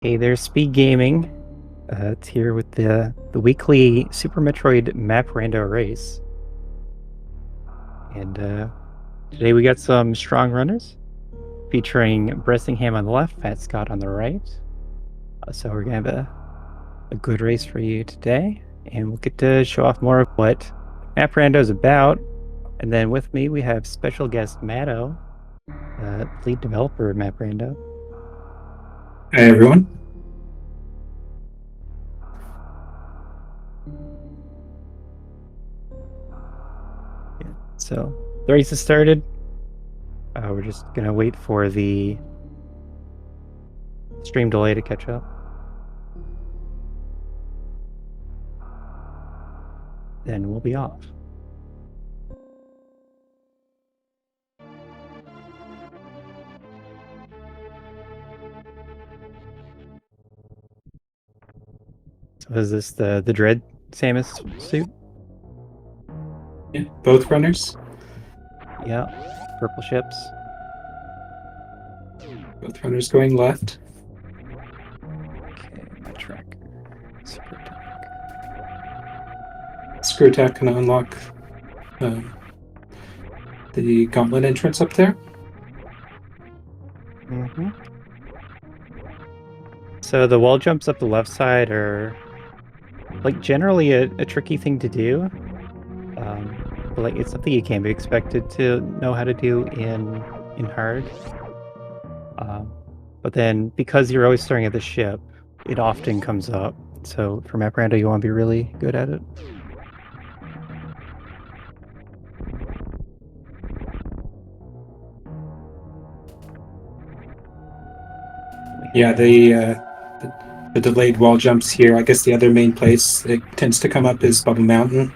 Hey there, SpeedGaming. It's here with the weekly Super Metroid map rando race. And today we got some strong runners featuring Bressingham on the left, Fat Scott on the right. So we're going to have a good race for you today. And we'll get to show off more of what map rando is about. And then with me, we have special guest Matto, lead developer of map rando. Hi, everyone. Yeah. So the race has started. We're just going to wait for the stream delay to catch up. Then we'll be off. So is this the Dread Samus suit? Yeah, both runners. Yeah. Purple ships. Both runners going left. Okay, my tracker. Super attack. Screw attack can unlock the gauntlet entrance up there. Mm-hmm. So the wall jumps up the left side are like generally a tricky thing to do. But like it's something you can be expected to know how to do in hard. But then because you're always starting at the ship, it often comes up. So for map rando, you want to be really good at it. Yeah, the delayed wall jumps here. I guess the other main place it tends to come up is Bubble Mountain.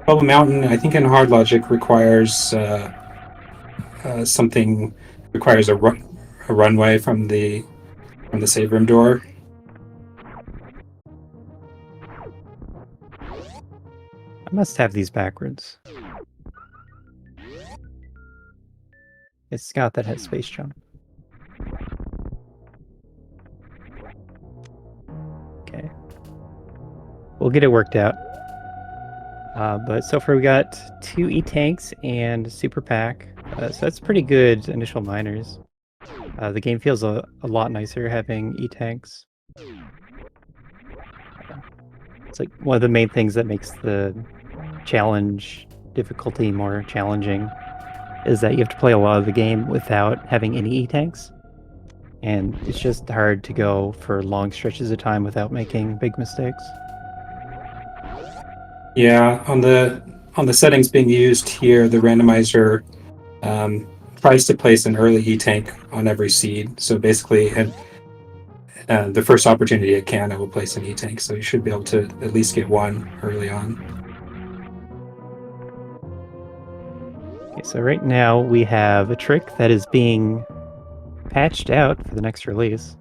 Bubble Mountain, I think in hard logic requires something requires a runway from the save room door. I must have these backwards. It's Scott that has space jump. Okay. We'll get it worked out. But so far we got 2 E-Tanks and Super Pack. So that's pretty good initial miners. The game feels a lot nicer having E-Tanks. It's like one of the main things that makes the challenge difficulty more challenging is that you have to play a lot of the game without having any E-Tanks. And it's just hard to go for long stretches of time without making big mistakes. Yeah, on the settings being used here, the randomizer tries to place an early E-tank on every seed. So basically, the first opportunity it can, it will place an E-tank. So you should be able to at least get one early on. Okay, so right now we have a trick that is being patched out for the next release.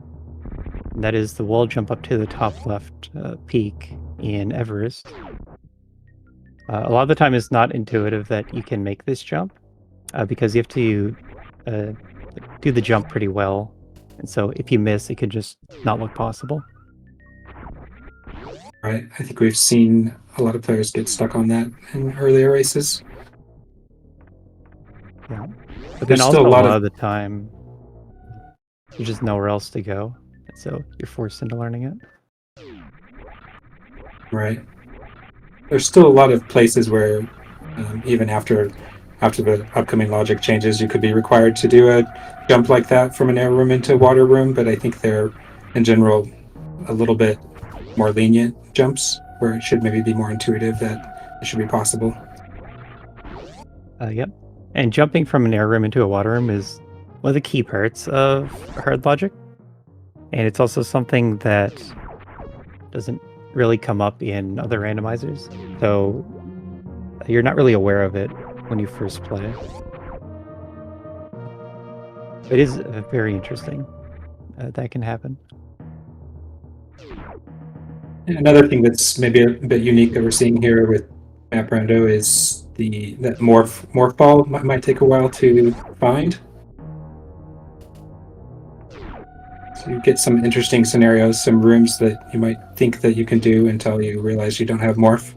And that is the wall jump up to the top left peak in Everest. A lot of the time it's not intuitive that you can make this jump because you have to do the jump pretty well. And so if you miss, it could just not look possible. Right. I think we've seen a lot of players get stuck on that in earlier races. Yeah. But There's then still also a a lot lot of of the time, there's just nowhere else to go. So you're forced into learning it. right. There's still a lot of places where even after the upcoming logic changes, you could be required to do a jump like that from an air room into a water room. But I think they're in general a little bit more lenient jumps where it should maybe be more intuitive that it should be possible. Yep. And jumping from an air room into a water room is one of the key parts of hard logic. And it's also something that doesn't really come up in other randomizers. So you're not really aware of it when you first play. It is very interesting that can happen. And another thing that's maybe a bit unique that we're seeing here with Map Rando is that morph ball might take a while to find. So you get some interesting scenarios, some rooms that you might think that you can do until you realize you don't have morph.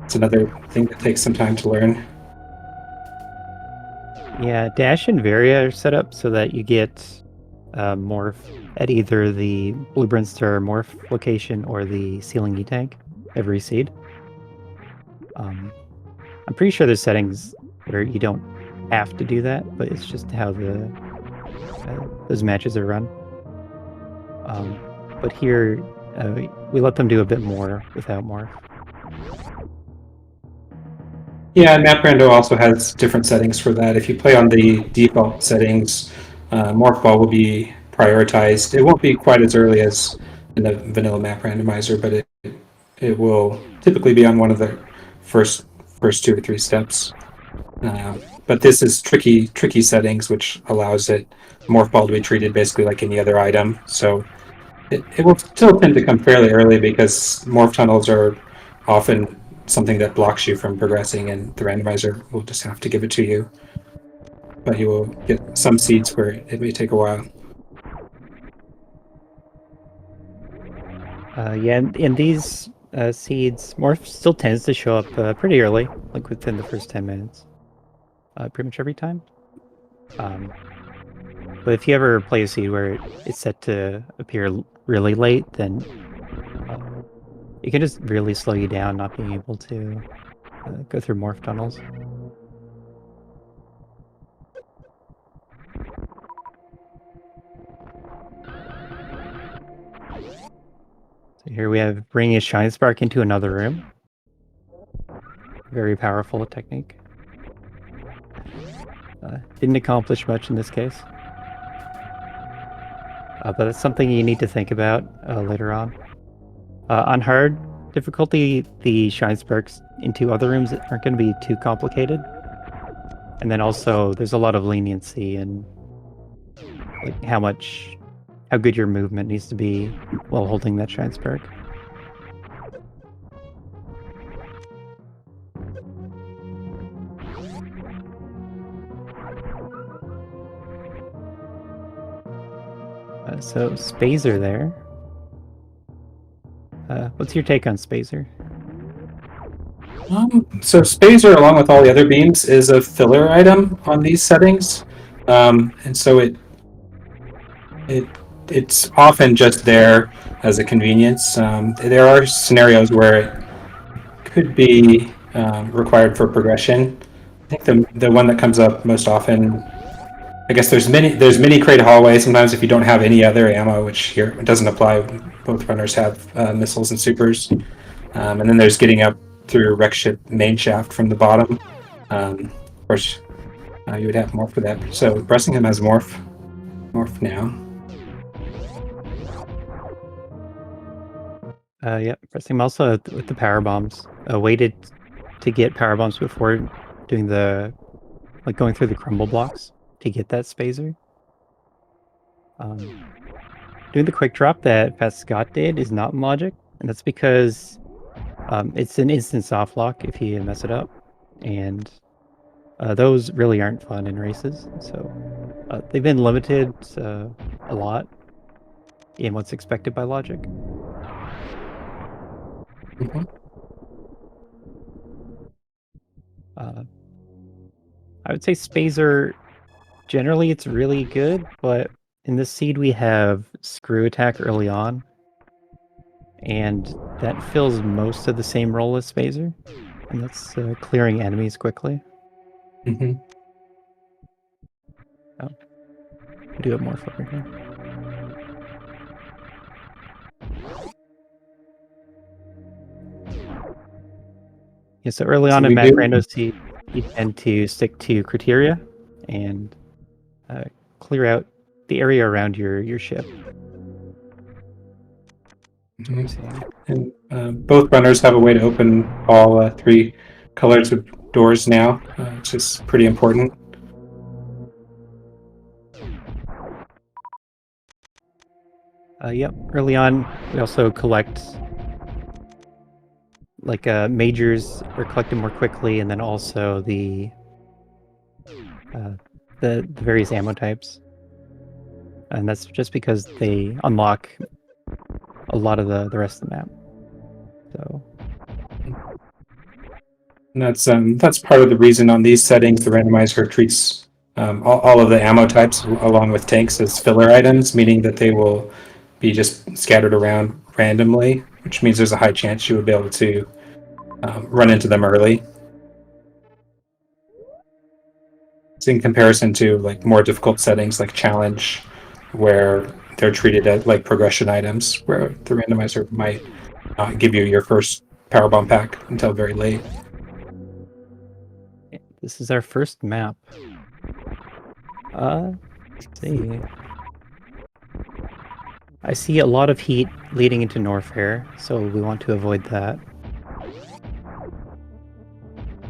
It's another thing that takes some time to learn. Yeah, dash and Varia are set up so that you get morph at either the Blue Brinster morph location or the Ceiling E-Tank every seed. I'm pretty sure there's settings where you don't have to do that, but it's just how those matches are run. But here, we let them do a bit more without morph. Yeah, and Rando also has different settings for that. If you play on the default settings, Morph Ball will be prioritized. It won't be quite as early as in the vanilla map randomizer, but it will typically be on one of the first 2 or 3 steps. But this is tricky settings, which allows Morph Ball to be treated basically like any other item. So it will still tend to come fairly early because morph tunnels are often something that blocks you from progressing, and the randomizer will just have to give it to you. But you will get some seeds where it may take a while. Yeah, in these seeds, morph still tends to show up pretty early, like within the first 10 minutes. Pretty much every time. But if you ever play a seed where it's set to appear really late, then it can just really slow you down, not being able to go through morph tunnels. So here we have bringing a Shine Spark into another room. Very powerful technique. Didn't accomplish much in this case. But it's something you need to think about later on. On hard difficulty, the Shine Sparks into other rooms aren't going to be too complicated. And then also, there's a lot of leniency in like how good your movement needs to be while holding that Shine Spark. So Spazer there. What's your take on Spazer? So Spazer, along with all the other beams, is a filler item on these settings, and so it's often just there as a convenience. There are scenarios where it could be required for progression. I think the one that comes up most often, I guess there's mini crate hallway. Sometimes if you don't have any other ammo, which here it doesn't apply, both runners have missiles and supers, and then there's getting up through wreck ship main shaft from the bottom. Of course, you would have morph for that. So Bressingham has morph now. Yeah, Bressingham also with the power bombs. Waited to get power bombs before doing going through the crumble blocks to get that Spazer. Doing the quick drop that Fast Scott did is not in logic, and that's because it's an instant soft lock if you mess it up, and those really aren't fun in races. So they've been limited a lot in what's expected by logic. Mm-hmm. I would say Spazer, generally it's really good, but in this seed we have Screw Attack early on, and that fills most of the same role as Spazer, and that's clearing enemies quickly. Mm-hmm. Oh, we do have more over here. Yeah, so early on in Mac Rando seed, you tend to stick to criteria and clear out the area around your ship. Mm-hmm. And both runners have a way to open all 3 colors of doors now, which is pretty important. Yep, early on we also collect majors are collected more quickly, and then also the various ammo types. And that's just because they unlock a lot of the rest of the map. So And that's part of the reason on these settings the randomizer treats all of the ammo types along with tanks as filler items, meaning that they will be just scattered around randomly, which means there's a high chance you would be able to run into them early. It's in comparison to like more difficult settings like challenge, where they're treated as like progression items, where the randomizer might not give you your first power bomb pack until very late. this is our first map. Let's see. I see a lot of heat leading into Norfair, so we want to avoid that.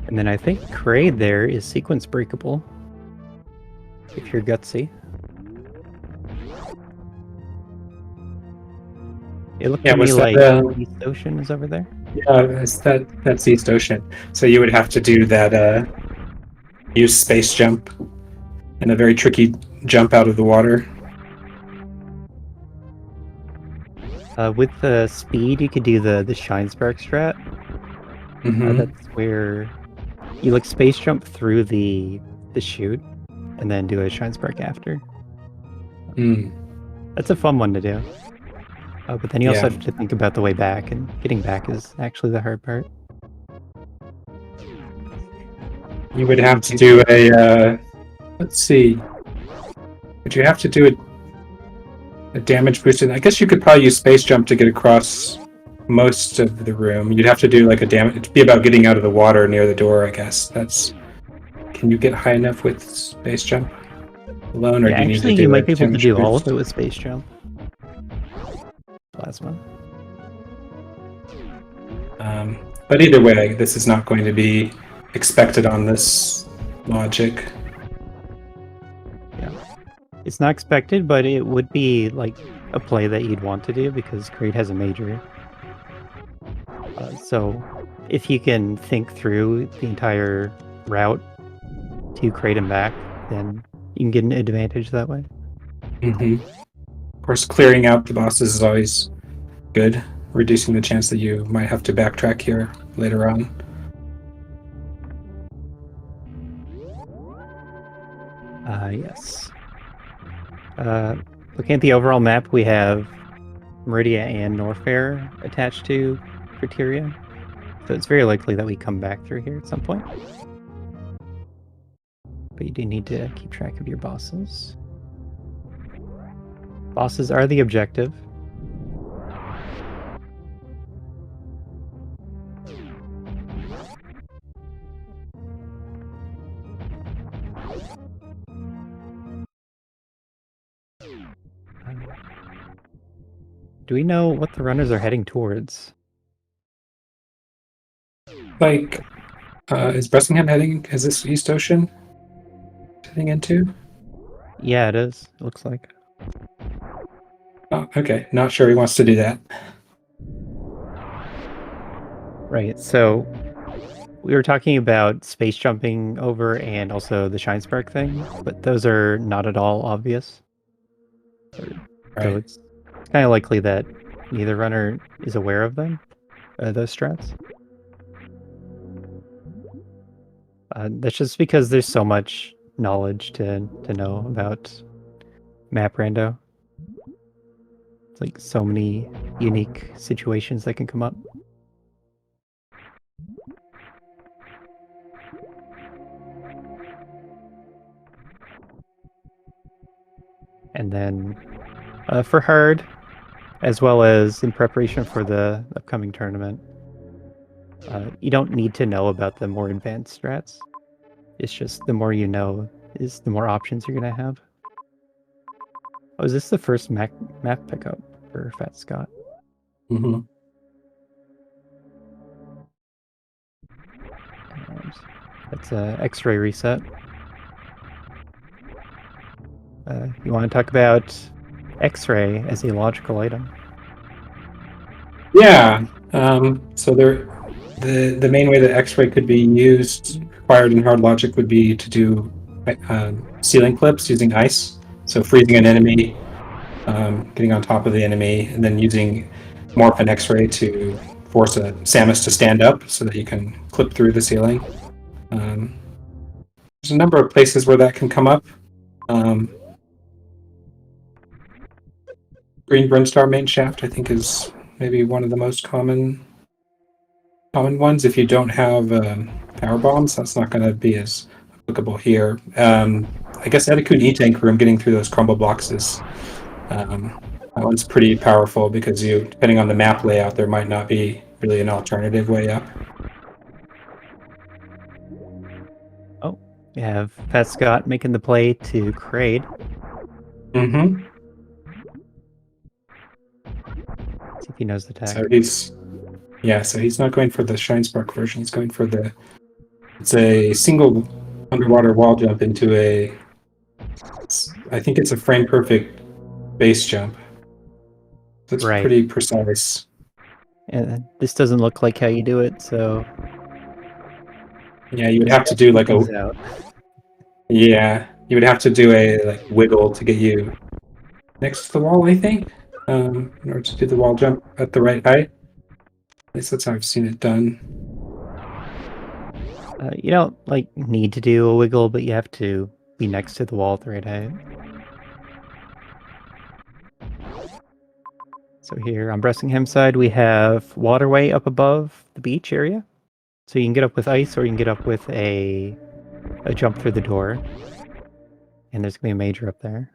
And then I think Kraid there is sequence breakable. If you're gutsy. It looked to me like East Ocean is over there. Yeah, that's East Ocean. So you would have to do that use space jump and a very tricky jump out of the water. With the speed, you could do the Shine Spark strat. Mm-hmm. That's where you like space jump through the chute and then do a Shine Spark after. That's a fun one to do. But then you also have to think about the way back, and getting back is actually the hard part. You would have to do a let's see. Would you have to do a damage boosted? I guess you could probably use space jump to get across most of the room. You'd have to do like a damage. It'd be about getting out of the water near the door, I guess. That's. Can you get high enough with space jump alone, or yeah, do you actually, need to do you might be able to do boost? all of it with space jump. Plasma. But either way, this is not going to be expected on this logic. Yeah. It's not expected, but it would be like a play that you'd want to do because Kraid has a major. So if you can think through the entire route to Kraid and back, then you can get an advantage that way. Mm-hmm. Of course, clearing out the bosses is always good, reducing the chance that you might have to backtrack here later on. Yes. Looking at the overall map, we have Meridia and Norfair attached to Criteria, so it's very likely that we come back through here at some point. But you do need to keep track of your bosses. Bosses are the objective. Do we know what the runners are heading towards? Like, is Bressingham heading? Is this East Ocean heading into? Yeah, it is. It looks like. Oh, okay. Not sure he wants to do that. Right. So we were talking about space jumping over and also the Shine Spark thing, but those are not at all obvious. So it's kind of likely that neither runner is aware of them, those strats. That's just because there's so much knowledge to know about map rando. It's like so many unique situations that can come up. And then for hard, as well as in preparation for the upcoming tournament, you don't need to know about the more advanced strats. It's just the more you know is the more options you're going to have. Oh, is this the first map pickup for Fat Scott? Mm-hmm. And that's a X-ray reset. You want to talk about X-ray as a logical item? Yeah. So the main way that X-ray could be used, required in hard logic, would be to do ceiling clips using ice. So freezing an enemy getting on top of the enemy, and then using Morph and X-Ray to force a Samus to stand up so that you can clip through the ceiling. There's a number of places where that can come up. Green Brinstar main shaft, I think, is maybe one of the most common ones. If you don't have power bombs, that's not going to be as applicable here. I guess Etikun E-Tank room, getting through those crumble blocks is that one's pretty powerful because depending on the map layout, there might not be really an alternative way up. Oh, we have Fat Scott making the play to Kraid. Mm-hmm. See if he knows the tag. So he's not going for the Shine Spark version. He's going for it's a single underwater wall jump into I think it's a frame perfect base jump. So it's pretty precise. And this doesn't look like how you do it, so yeah, you would have to do like you would have to do a wiggle to get you next to the wall, I think, in order to do the wall jump at the right height. At least that's how I've seen it done. You don't need to do a wiggle, but you have to be next to the wall at the right height. So here on Bressingham side, we have waterway up above the beach area. So you can get up with ice, or you can get up with a jump through the door. And there's going to be a major up there.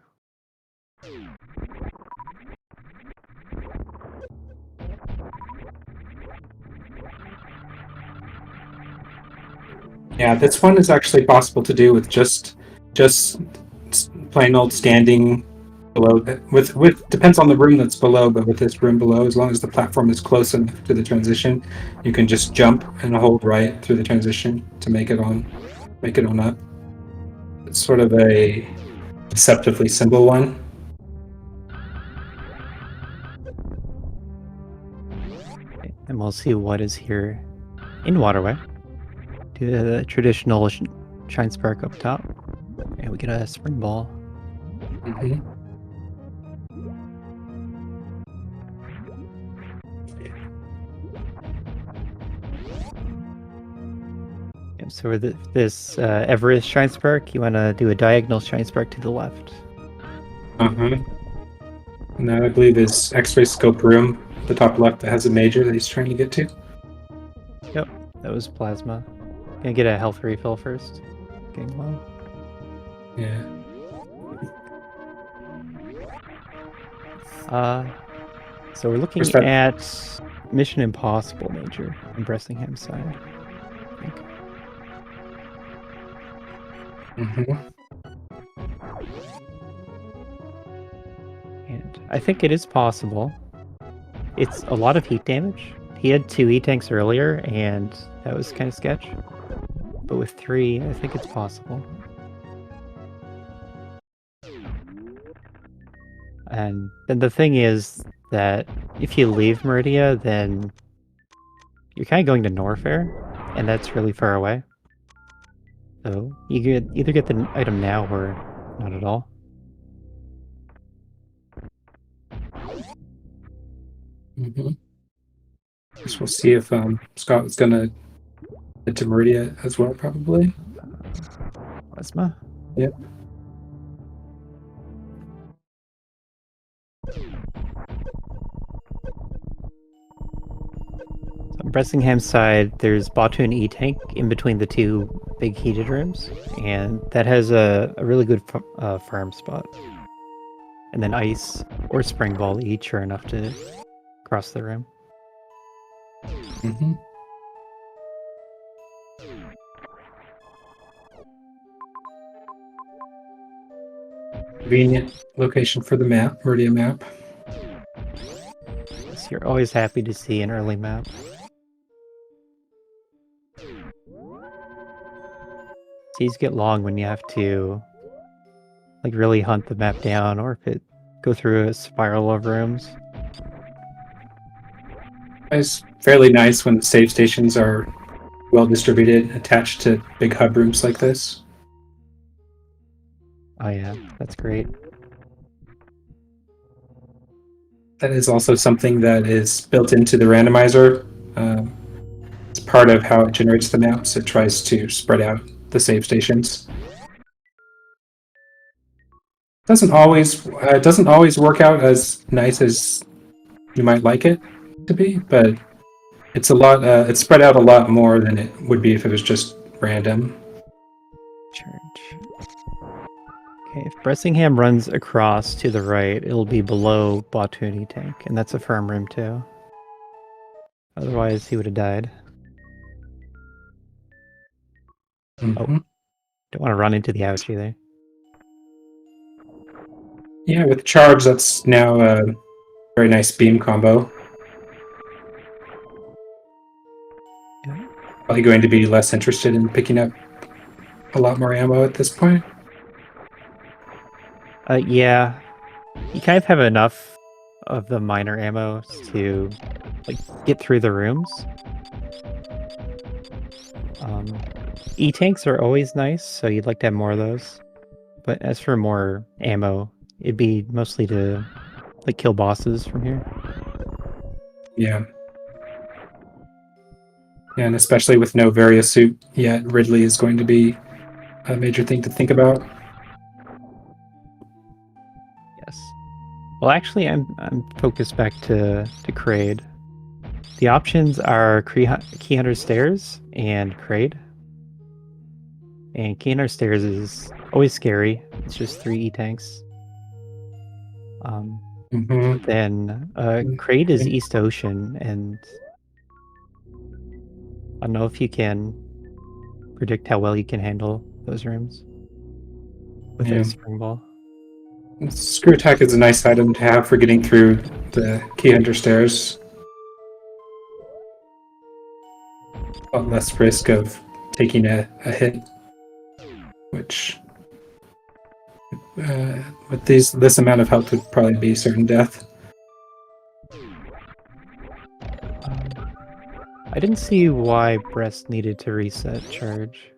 Yeah, this one is actually possible to do with just plain old standing below. With depends on the room that's below, but with this room below, as long as the platform is close enough to the transition, you can just jump and hold right through the transition to make it on up. It's sort of a deceptively simple one. Okay, and we'll see what is here in waterway. Do the traditional Shine Spark up top. And we get a spring ball. Mm-hmm. Yep, so for this Everest Shine Spark, you want to do a diagonal Shine Spark to the left. Uh-huh. And that, I believe, is X-Ray Scope Room, the top left, that has a major that he's trying to get to. Yep, that was Plasma. Gonna get a health refill first. Getting low. Yeah. So we're looking at Mission Impossible Major on Bressingham side, I think. Mm-hmm. And I think it is possible. It's a lot of heat damage. He had 2 E-Tanks earlier, and that was kind of sketch. But with 3, I think it's possible. And then the thing is that if you leave Meridia, then you're kind of going to Norfair, and that's really far away. So you could either get the item now or not at all. Mm-hmm. Guess we'll see if Scott is gonna head to Meridia as well, probably. Plasma. Yep. On Bressingham's side, there's Batu and E-Tank in between the 2 big heated rooms, and that has a really good farm spot. And then Ice or Spring Ball each are enough to cross the room. Mm-hmm. Convenient location for the map, Meridia map. So you're always happy to see an early map. These get long when you have to really hunt the map down, or if it go through a spiral of rooms. It's fairly nice when save stations are well distributed, attached to big hub rooms like this. Oh yeah, that's great. That is also something that is built into the randomizer. It's part of how it generates the maps. It tries to spread out the save stations. Doesn't always work out as nice as you might like it to be, but it's a lot. It's spread out a lot more than it would be if it was just random. Charge. Okay, if Bressingham runs across to the right, it'll be below Botuni tank, and that's a firm rim too. Otherwise, he would have died. Mm-hmm. Oh, don't want to run into the ouch either. Yeah, with charge, that's now a very nice beam combo. Yeah. Probably going to be less interested in picking up a lot more ammo at this point. Yeah, you kind of have enough of the minor ammo to like get through the rooms. E-tanks are always nice, so you'd like to have more of those. But as for more ammo, it'd be mostly to like kill bosses from here. Yeah. Yeah, and especially with no Varia suit yet, Ridley is going to be a major thing to think about. Yes. Well, actually, I'm focused back to Kraid. The options are Key Hunter Stairs and Kraid. And Key Hunter Stairs is always scary. It's just 3 E-tanks. Then Kraid is East Ocean, and I don't know if you can predict how well you can handle those rooms with a spring ball. Screw attack is a nice item to have for getting through the Key Hunter Stairs. A lot less risk of taking a hit, which with this amount of health would probably be certain death. I didn't see why Breast needed to reset charge.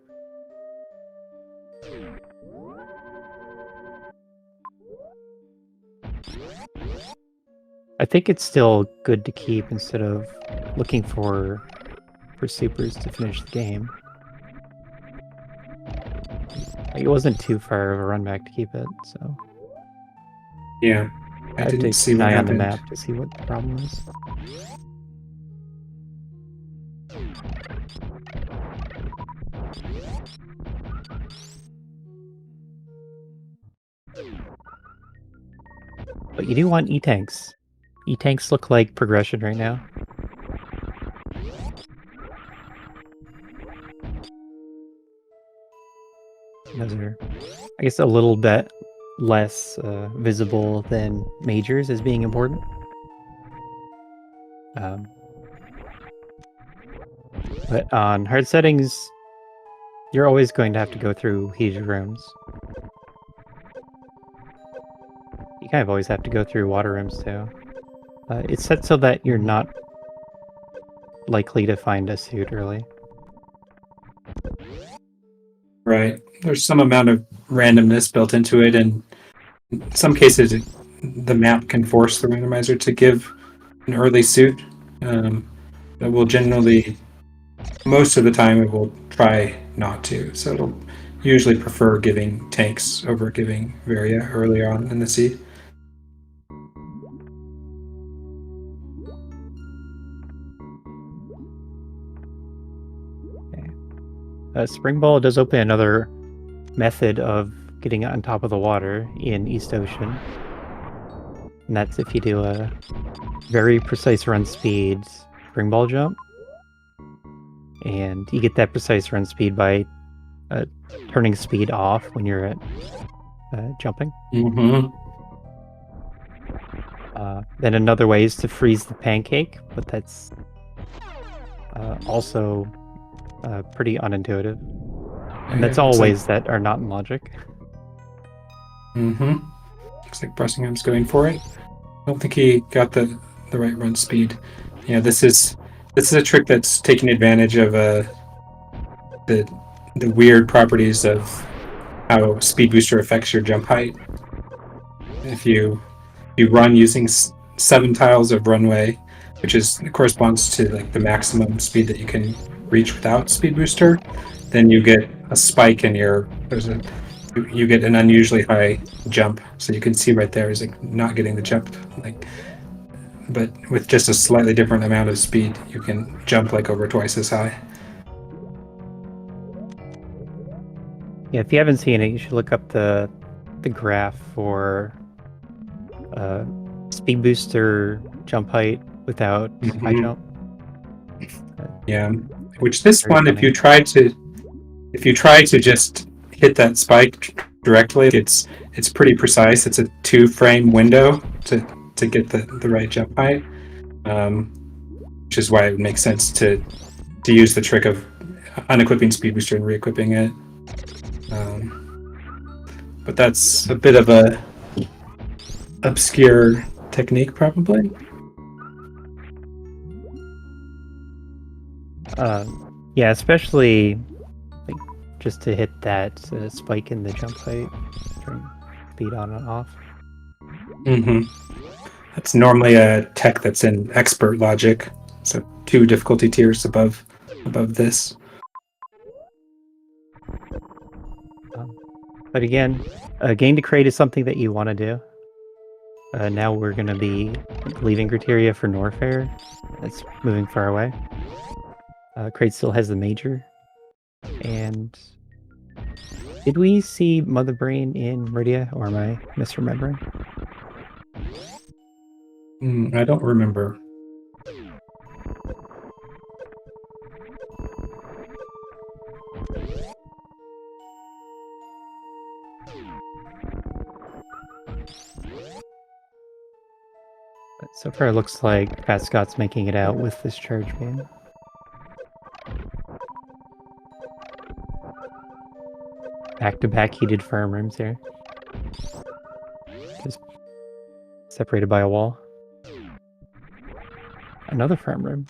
I think it's still good to keep instead of looking for supers to finish the game. It wasn't too far of a run back to keep it, so Yeah, I have to keep an eye on the map to see what the problem is. But you do want E-tanks. E-tanks look like progression right now. Those are, I guess, a little bit less visible than majors as being important. But on hard settings, you're always going to have to go through huge rooms. You kind of always have to go through water rooms too. It's set so that you're not likely to find a suit early. Right. There's some amount of randomness built into it, and in some cases, the map can force the randomizer to give an early suit. It will generally, most of the time, it will try not to. So it'll usually prefer giving tanks over giving Varia early on in the seed. Spring Ball does open another method of getting on top of the water in East Ocean. And that's if you do a very precise run speed Spring Ball jump. And you get that precise run speed by turning speed off when you're at jumping. Then another way is to freeze the pancake, but that's also pretty unintuitive. And that's all ways that are not in logic. Looks like Bressingham's going for it. I don't think he got the right run speed. Yeah, this is a trick that's taking advantage of the weird properties of how speed booster affects your jump height. If you run using 7 tiles of runway, which corresponds to like the maximum speed that you can reach without speed booster, then you get a spike in you get an unusually high jump. So you can see right there is like not getting the jump, but with just a slightly different amount of speed, you can jump like over twice as high. Yeah, if you haven't seen it, you should look up the graph for speed booster jump height without high jump. Yeah, which this Very one, funny. if you try to just hit that spike directly, it's pretty precise. It's a 2-frame window to get the right jump height, which is why it would make sense to use the trick of unequipping speed booster and re-equipping it. But that's a bit of a obscure technique, probably. Yeah, especially like just to hit that spike in the jump height, turn speed on and off. That's normally a tech that's in expert logic, so 2 difficulty tiers above this. But again, gain to crate is something that you want to do. Now we're going to be leaving Criteria for Norfair. That's moving far away. Crate still has the major. And did we see Mother Brain in Meridia, or am I misremembering? I don't remember. But so far it looks like Pat Scott's making it out with this charge beam. Back-to-back heated farm rooms here. Just separated by a wall. Another farm room.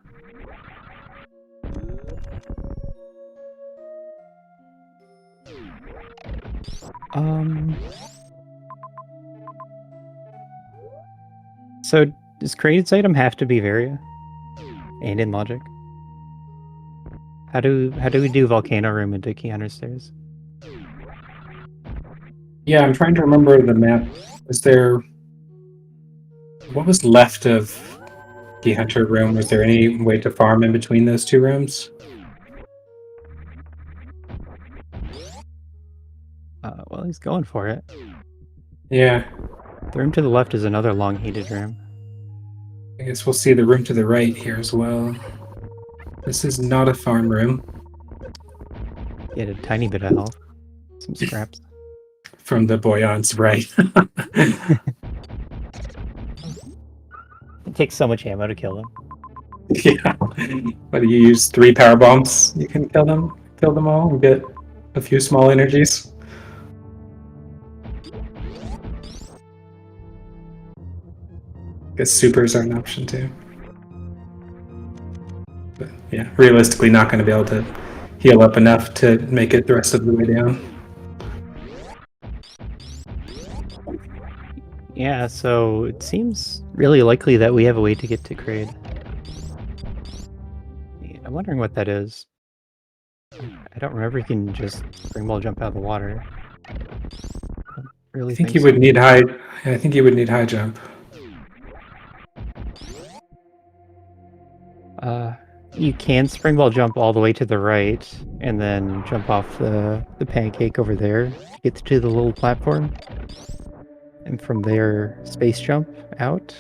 So does Crate's item have to be Varia? And in logic? How do we do Volcano Room into Key Hunter Stairs? Yeah, I'm trying to remember the map. What was left of the Hunter room? Was there any way to farm in between those 2 rooms? Well, he's going for it. Yeah. The room to the left is another long heated room. I guess we'll see the room to the right here as well. This is not a farm room. He had a tiny bit of health. Some scraps. From the Boyans, right? It takes so much ammo to kill them. Yeah. But you use 3 power bombs, you can kill them all and get a few small energies. I guess supers are an option too. But yeah, realistically not going to be able to heal up enough to make it the rest of the way down. Yeah, so it seems really likely that we have a way to get to Kraid. I'm wondering what that is. I don't remember you can just spring ball jump out of the water. I think you would need high. I think you would need high jump. You can spring ball jump all the way to the right, and then jump off the pancake over there to get to the little platform. And from there, space jump out.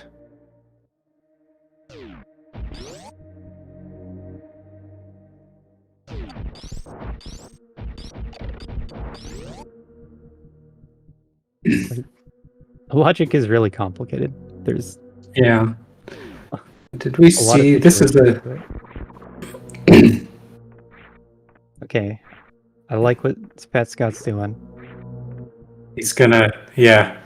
The logic is really complicated. There's Did we see? This is a. Okay, I like what Pat Scott's doing. He's gonna, yeah.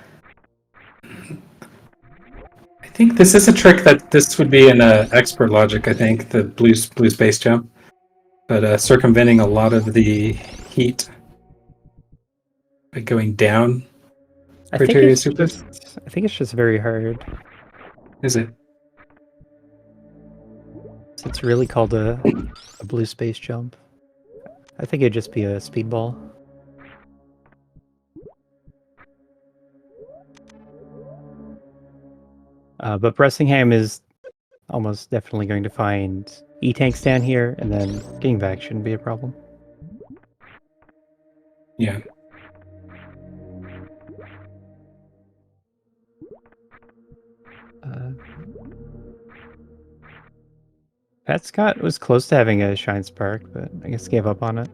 I think this is a trick that this would be in expert logic. I think the blue space jump, but circumventing a lot of the heat by going down. I think it's just very hard. Is it? So it's really called a blue space jump. I think it'd just be a speedball. But Bressingham is almost definitely going to find E-tanks down here, and then getting back shouldn't be a problem. Yeah. Pat Scott was close to having a Shine Spark, but I guess gave up on it.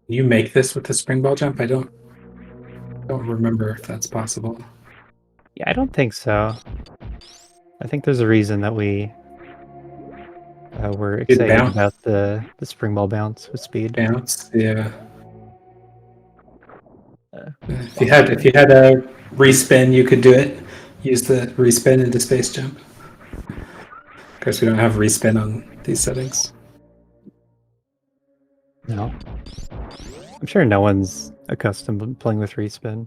You make this with the spring ball jump? I don't remember if that's possible. Yeah, I don't think so. I think there's a reason that we were excited about the spring ball bounce with speed. Bounce, yeah. If you Well, had a respin, you could do it. Use the respin into space jump. Of course, we don't have respin on these settings. No. I'm sure no one's accustomed to playing with respin.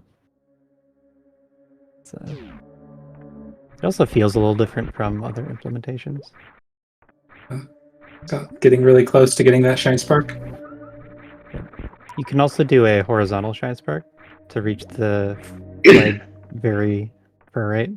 So, it also feels a little different from other implementations. So getting really close to getting that shine spark. You can also do a horizontal shine spark to reach the flag very far right.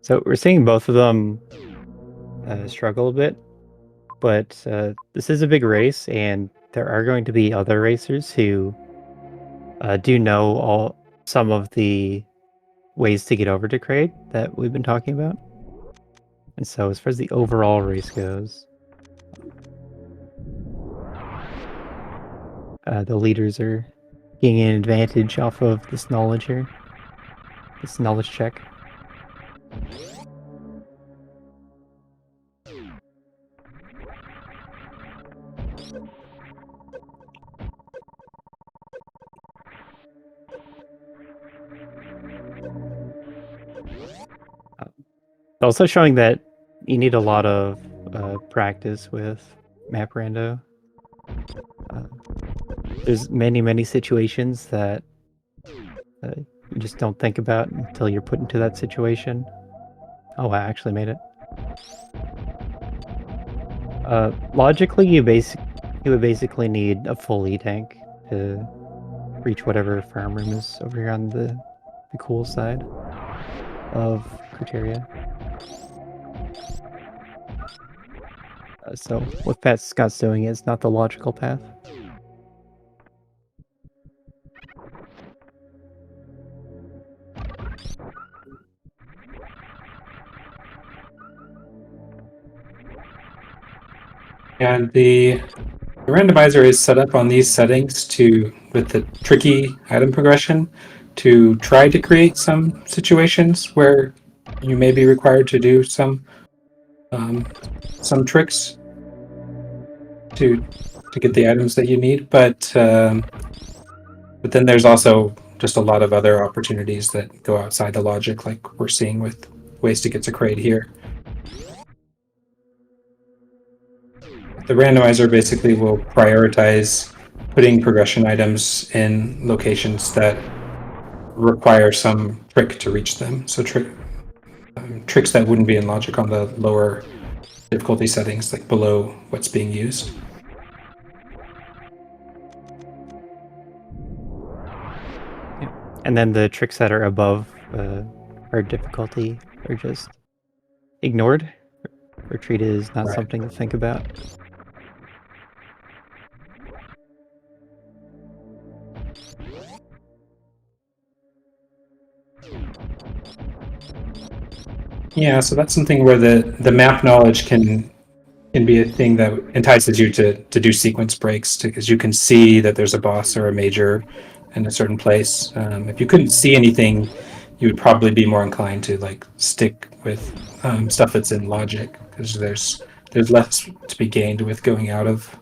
So we're seeing both of them struggle a bit, but this is a big race, and there are going to be other racers who do know some of the ways to get over to Kraid that we've been talking about. And so as far as the overall race goes, the leaders are getting an advantage off of this knowledge here. This knowledge check. Also showing that you need a lot of practice with map rando. There's many situations that you just don't think about until you're put into that situation. Oh, I actually made it. Logically, you would basically need a full E-tank to reach whatever farm room is over here on the cool side of criteria. So what Pat Scott's doing is not the logical path. And the randomizer is set up on these settings with the tricky item progression, to try to create some situations where you may be required to do some tricks to get the items that you need. But then there's also just a lot of other opportunities that go outside the logic, like we're seeing with ways to get to Kraid here. The randomizer basically will prioritize putting progression items in locations that require some trick to reach them. So tricks that wouldn't be in logic on the lower difficulty settings, like below what's being used. Yeah. And then the tricks that are above hard difficulty are just ignored or treated as not something to think about. Yeah, so that's something where the map knowledge can be a thing that entices you to do sequence breaks, because you can see that there's a boss or a major in a certain place. If you couldn't see anything, you would probably be more inclined to like stick with stuff that's in logic, because there's less to be gained with going out of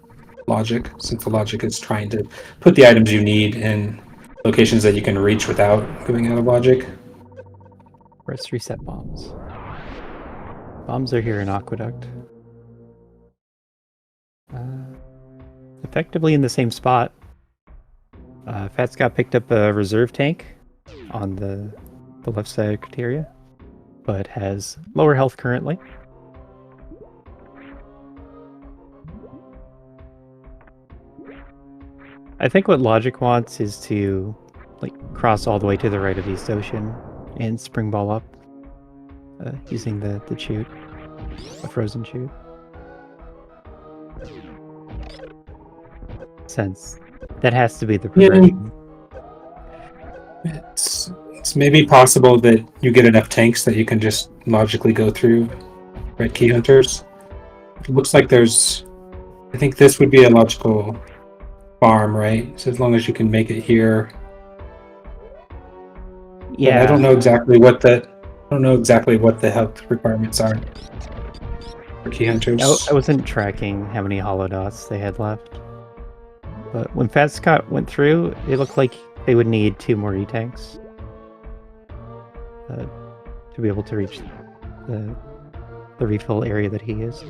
logic, since the logic is trying to put the items you need in locations that you can reach without going out of logic. Let's reset bombs. Bombs are here in Aqueduct. Effectively in the same spot. Fat Scott picked up a reserve tank on the left side of Criteria, but has lower health currently. I think what Logic wants is to cross all the way to the right of East Ocean and spring ball up using the chute, a frozen chute. Since that has to be the progression. It's maybe possible that you get enough tanks that you can just logically go through red key hunters. It looks like there's, I think this would be a logical farm, right? So as long as you can make it here. Yeah. But I don't know exactly what the health requirements are for key hunters. I wasn't tracking how many hollow dots they had left. But when Fat Scott went through, it looked like they would need 2 more E-tanks to be able to reach the refill area that he is.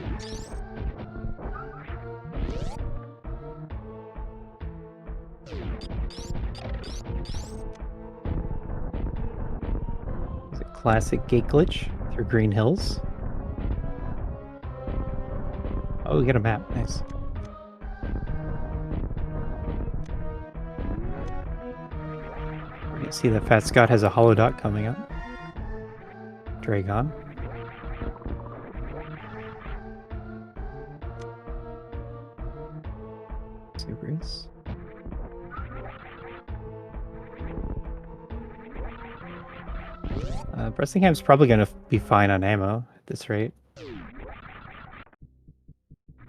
It's a classic gate glitch through Green Hills. Oh, we got a map. Nice. You can see that Fat Scott has a hollow dot coming up. Dragon. Supers. Bressingham's probably going to be fine on ammo at this rate.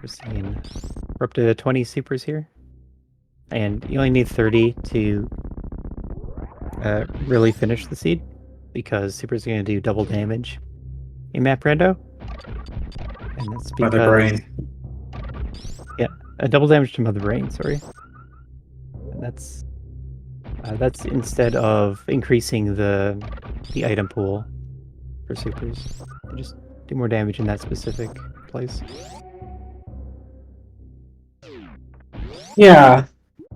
We're up to 20 supers here. And you only need 30 to really finish the seed, because supers are going to do double damage in map rando. And that's because... Mother Brain. Yeah, double damage to Mother Brain, sorry. And that's instead of increasing the item pool for supers. They just do more damage in that specific place. Yeah,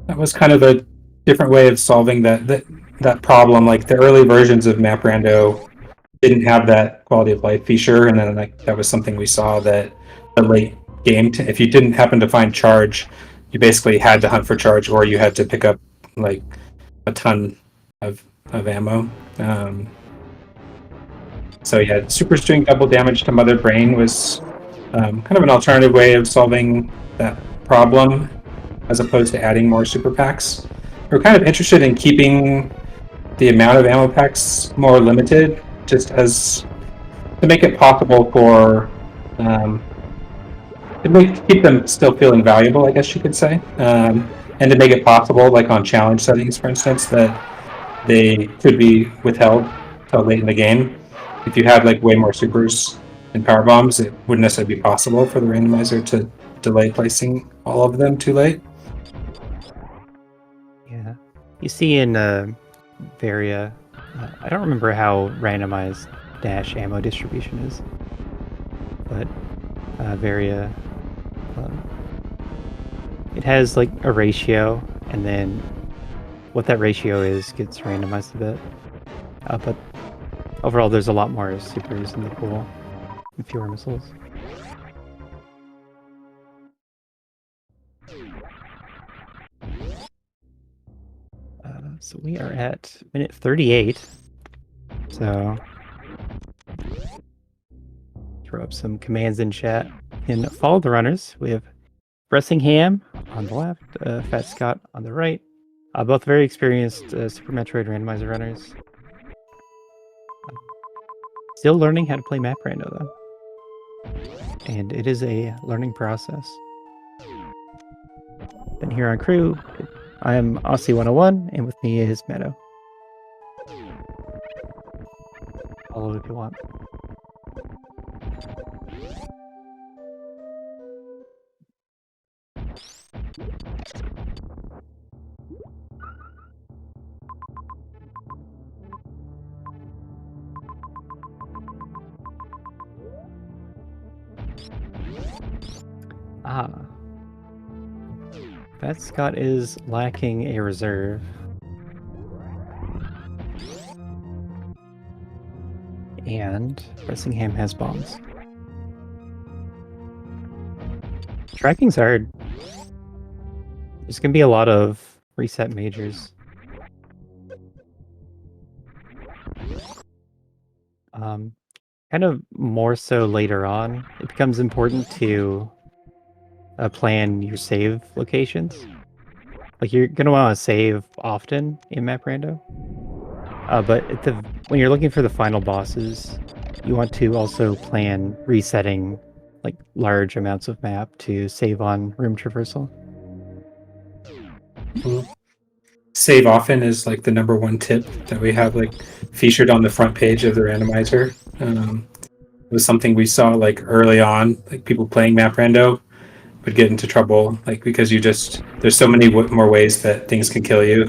that was kind of a different way of solving that problem. Like the early versions of Map Rando didn't have that quality of life feature, and then that was something we saw that the late game, if you didn't happen to find charge, you basically had to hunt for charge, or you had to pick up like a ton of ammo. So yeah, supers doing double damage to Mother Brain was kind of an alternative way of solving that problem, as opposed to adding more super packs. We're kind of interested in keeping the amount of ammo packs more limited, just as to make it possible for keep them still feeling valuable, I guess you could say, and to make it possible, like on challenge settings, for instance, that they could be withheld till late in the game. If you had like way more supers and power bombs, it wouldn't necessarily be possible for the randomizer to delay placing all of them too late. Yeah, you see in Varia, I don't remember how randomized dash ammo distribution is, but Varia, it has like a ratio, and then what that ratio is gets randomized a bit. But overall, there's a lot more supers in the pool and fewer missiles. So we are at minute 38. So throw up some commands in chat and follow the runners. We have Bressingham on the left, Fat Scott on the right. Both very experienced Super Metroid randomizer runners. Still learning how to play map rando though. And it is a learning process. Then here on crew, I am Aussie101, and with me is Meadow. Follow if you want. Ah. That Scott is lacking a reserve. And Bressingham has bombs. Tracking's hard. There's gonna be a lot of reset majors. Kind of more so later on, it becomes important to plan your save locations. Like you're gonna want to save often in Map Rando, but when you're looking for the final bosses, you want to also plan resetting like large amounts of map to save on room traversal. Save often is like the number one tip that we have like featured on the front page of the randomizer. It was something we saw like early on, like people playing Map Rando would get into trouble, like because there's so many more ways that things can kill you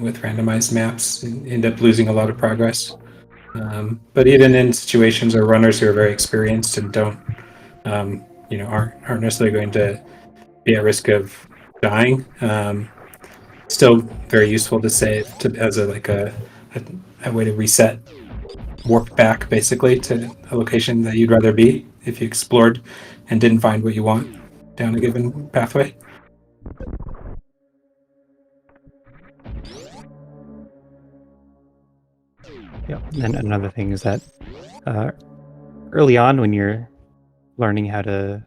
with randomized maps and end up losing a lot of progress. But even in situations where runners who are very experienced and don't, aren't necessarily going to be at risk of dying, still very useful to save as a way to reset, warp back basically to a location that you'd rather be if you explored and didn't find what you want down a given pathway. Yep. And another thing is that early on, when you're learning how to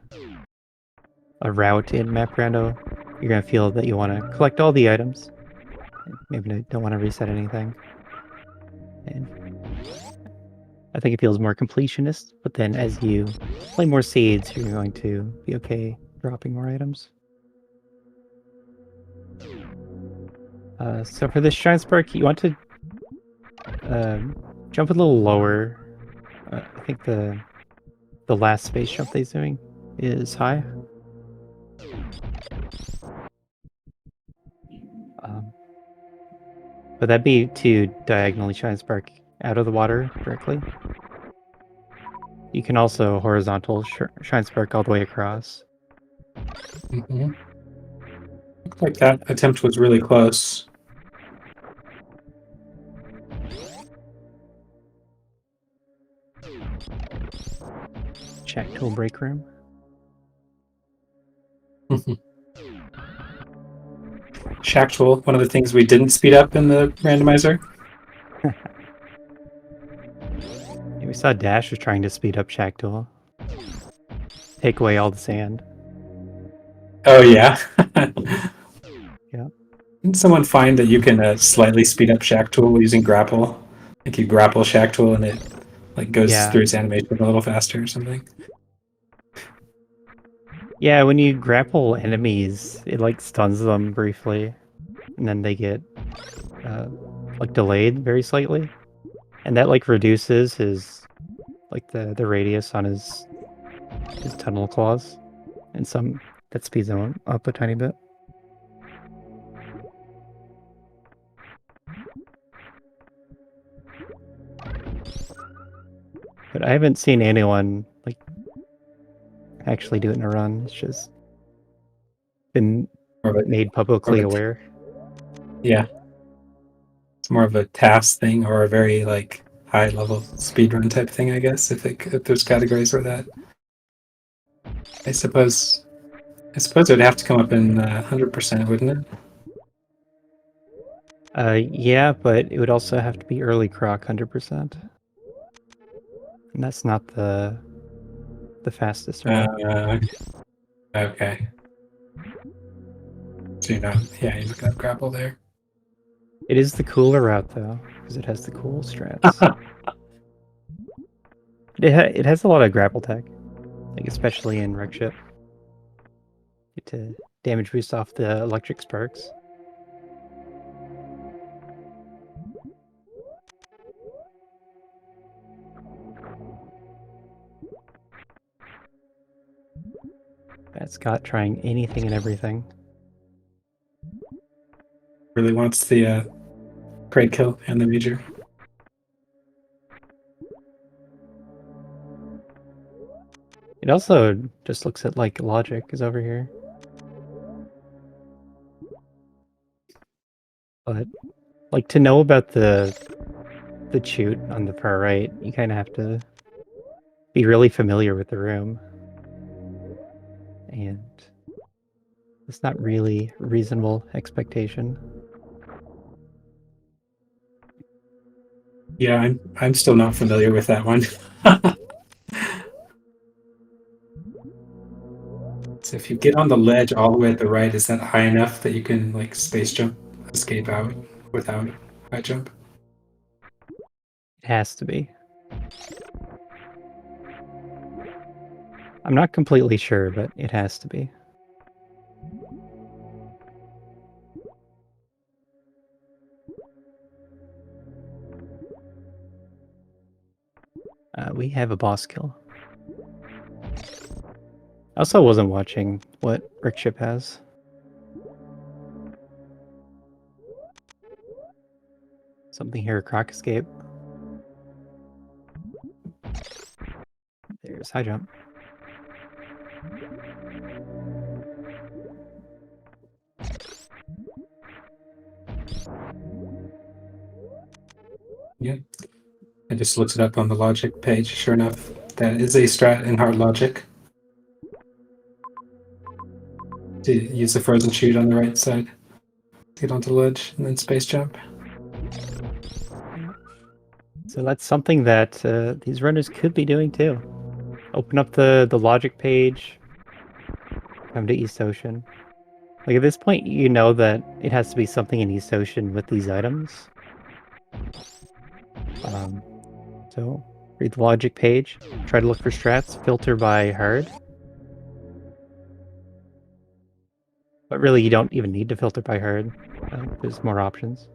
route in Map Rando, you're gonna feel that you want to collect all the items. Maybe don't want to reset anything. And I think it feels more completionist, but then as you play more seeds, you're going to be okay dropping more items. So for this Shine Spark, you want to jump a little lower. I think the last space jump that he's doing is high. But that'd be to diagonally Shine Spark out of the water directly. You can also horizontal Shine Spark all the way across. Mm-hmm. Looks like that attempt was really close. Check tool break room. Shack tool, one of the things we didn't speed up in the randomizer. Yeah, we saw Dash was trying to speed up Shack tool. Take away all the sand. Oh yeah. Yeah. Didn't someone find that you can slightly speed up Shack tool using grapple? Like you grapple Shack tool and it like goes through its animation a little faster or something. Yeah, when you grapple enemies, it like stuns them briefly, and then they get like delayed very slightly, and that like reduces his like the radius on his tunnel claws, and that speeds him up a tiny bit. But I haven't seen anyone like actually do it in a run. It's just been made publicly aware. Yeah. It's more of a task thing or a very like high level speedrun type thing, I guess, if there's categories for that. I suppose it would have to come up in 100%, wouldn't it? Yeah, but it would also have to be early croc 100%. And that's not the fastest route. Okay. So you're looking up grapple there. It is the cooler route though, because it has the cool strats. It has a lot of grapple tech, like especially in Wreck Ship. Get to damage boost off the electric sparks. Bad Scott trying anything and everything. Really wants the crate kill and the major. It also just looks at like logic is over here. But like to know about the chute on the far right, you kind of have to be really familiar with the room. And it's not really a reasonable expectation. Yeah, I'm still not familiar with that one. So if you get on the ledge all the way at the right, is that high enough that you can like space jump, escape out without high jump? It has to be. I'm not completely sure, but it has to be. We have a boss kill. I also wasn't watching what Rickship has. Something here, Croc Escape. There's high jump. Yeah. I just looked it up on the logic page. Sure enough, that is a strat in hard logic. To use the frozen chute on the right side. Get onto the ledge and then space jump. So that's something that these runners could be doing too. Open up the logic page, come to East Ocean. Like at this point, you know that it has to be something in East Ocean with these items. So read the logic page, try to look for strats, filter by hard. But really, you don't even need to filter by hard. There's more options.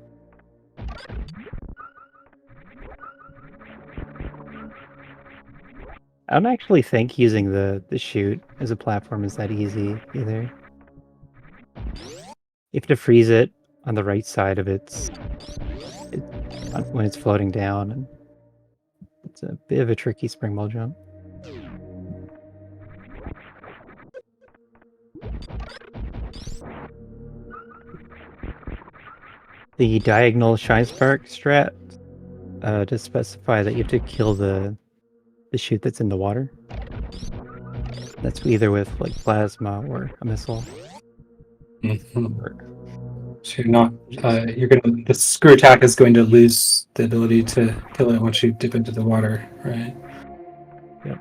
I don't actually think using the chute as a platform is that easy either. You have to freeze it on the right side of when it's floating down, and it's a bit of a tricky springboard jump. The diagonal shine spark strat to specify that you have to kill the chute that's in the water. That's either with like plasma or a missile. So you're not. The screw attack is going to lose the ability to kill it once you dip into the water, right? Yep.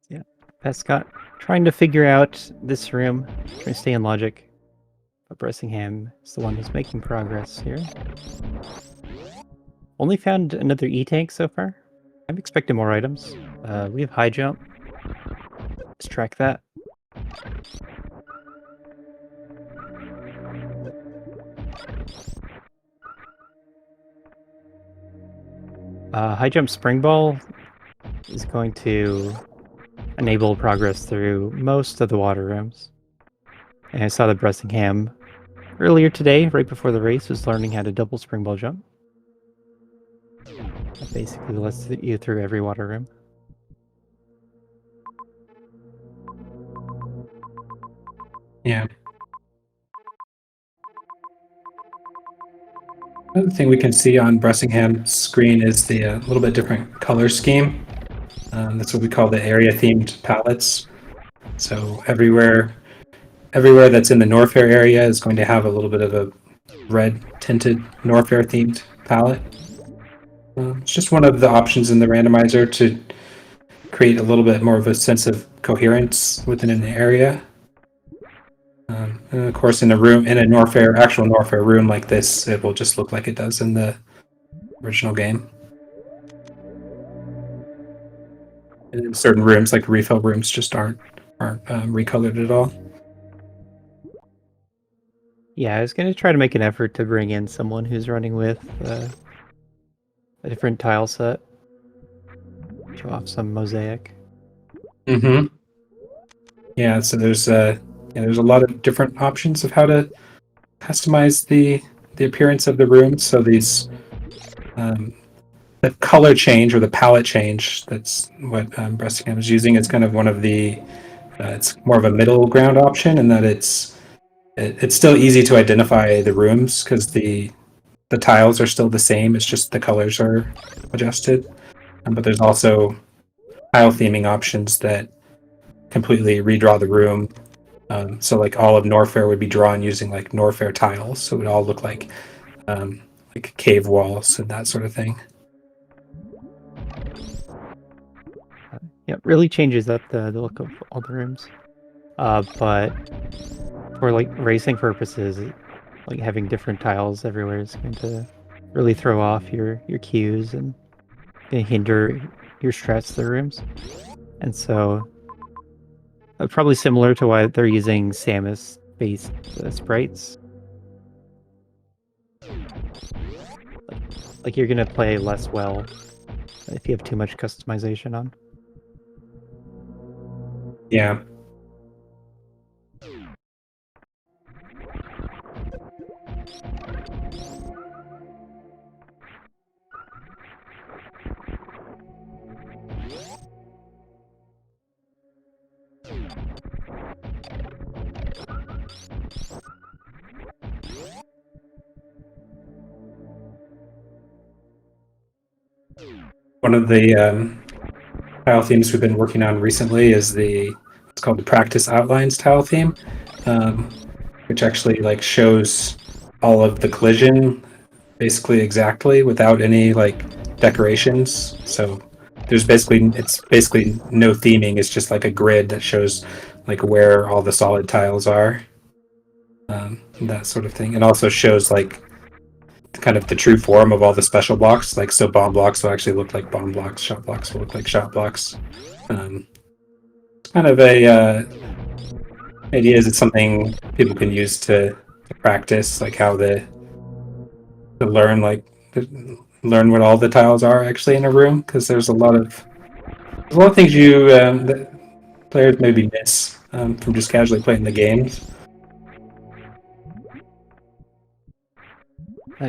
Yeah. Pescott trying to figure out this room, trying to stay in logic. But Bressingham is the one who's making progress here. Only found another E-tank so far. I'm expecting more items. We have high jump. Let's track that. High jump spring ball is going to enable progress through most of the water rooms. And I saw that Bressingham earlier today, right before the race, was learning how to double spring ball jump. That basically lets you through every water room. Yeah. Another thing we can see on Bressingham's screen is the little bit different color scheme. That's what we call the area-themed palettes. So everywhere that's in the Norfair area is going to have a little bit of a red-tinted Norfair-themed palette. It's just one of the options in the randomizer to create a little bit more of a sense of coherence within an area. And of course, in a actual Norfair room like this, it will just look like it does in the original game. And in certain rooms, like refill rooms, just aren't recolored at all. Yeah, I was going to try to make an effort to bring in someone who's running with a different tile set. Show off some mosaic. Mm-hmm. Yeah, so there's And there's a lot of different options of how to customize the appearance of the room. So these the color change or the palette change, that's what Breasticam is using. It's kind of one of the it's more of a middle ground option in that it's still easy to identify the rooms because the tiles are still the same. It's just the colors are adjusted. But there's also tile theming options that completely redraw the room. So like all of Norfair would be drawn using like Norfair tiles, so it would all look like cave walls and that sort of thing. Yeah, it really changes up the look of all the rooms. But for like racing purposes, like having different tiles everywhere is going to really throw off your cues and hinder your strats to the rooms. And so probably similar to why they're using Samus-based sprites. Like you're gonna play less well if you have too much customization on. Yeah. One of the tile themes we've been working on recently is it's called the Practice Outlines tile theme, which actually like shows all of the collision basically exactly without any like decorations. So it's basically no theming. It's just like a grid that shows like where all the solid tiles are, that sort of thing. It also shows like kind of the true form of all the special blocks. Like so, bomb blocks will actually look like bomb blocks. Shot blocks will look like shot blocks. It's kind of a idea is it's something people can use to practice, like how to learn learn what all the tiles are actually in a room, because there's a lot of things you that players maybe miss from just casually playing the games.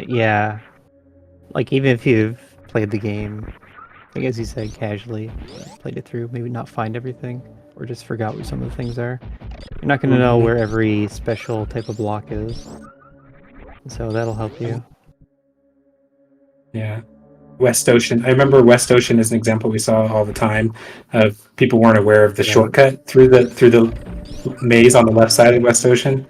Yeah, like even if you've played the game, like as you said, casually played it through, maybe not find everything or just forgot what some of the things are. You're not going to know where every special type of block is, so that'll help you. Yeah. West Ocean. I remember West Ocean is an example we saw all the time of people weren't aware of the shortcut through the maze on the left side of West Ocean,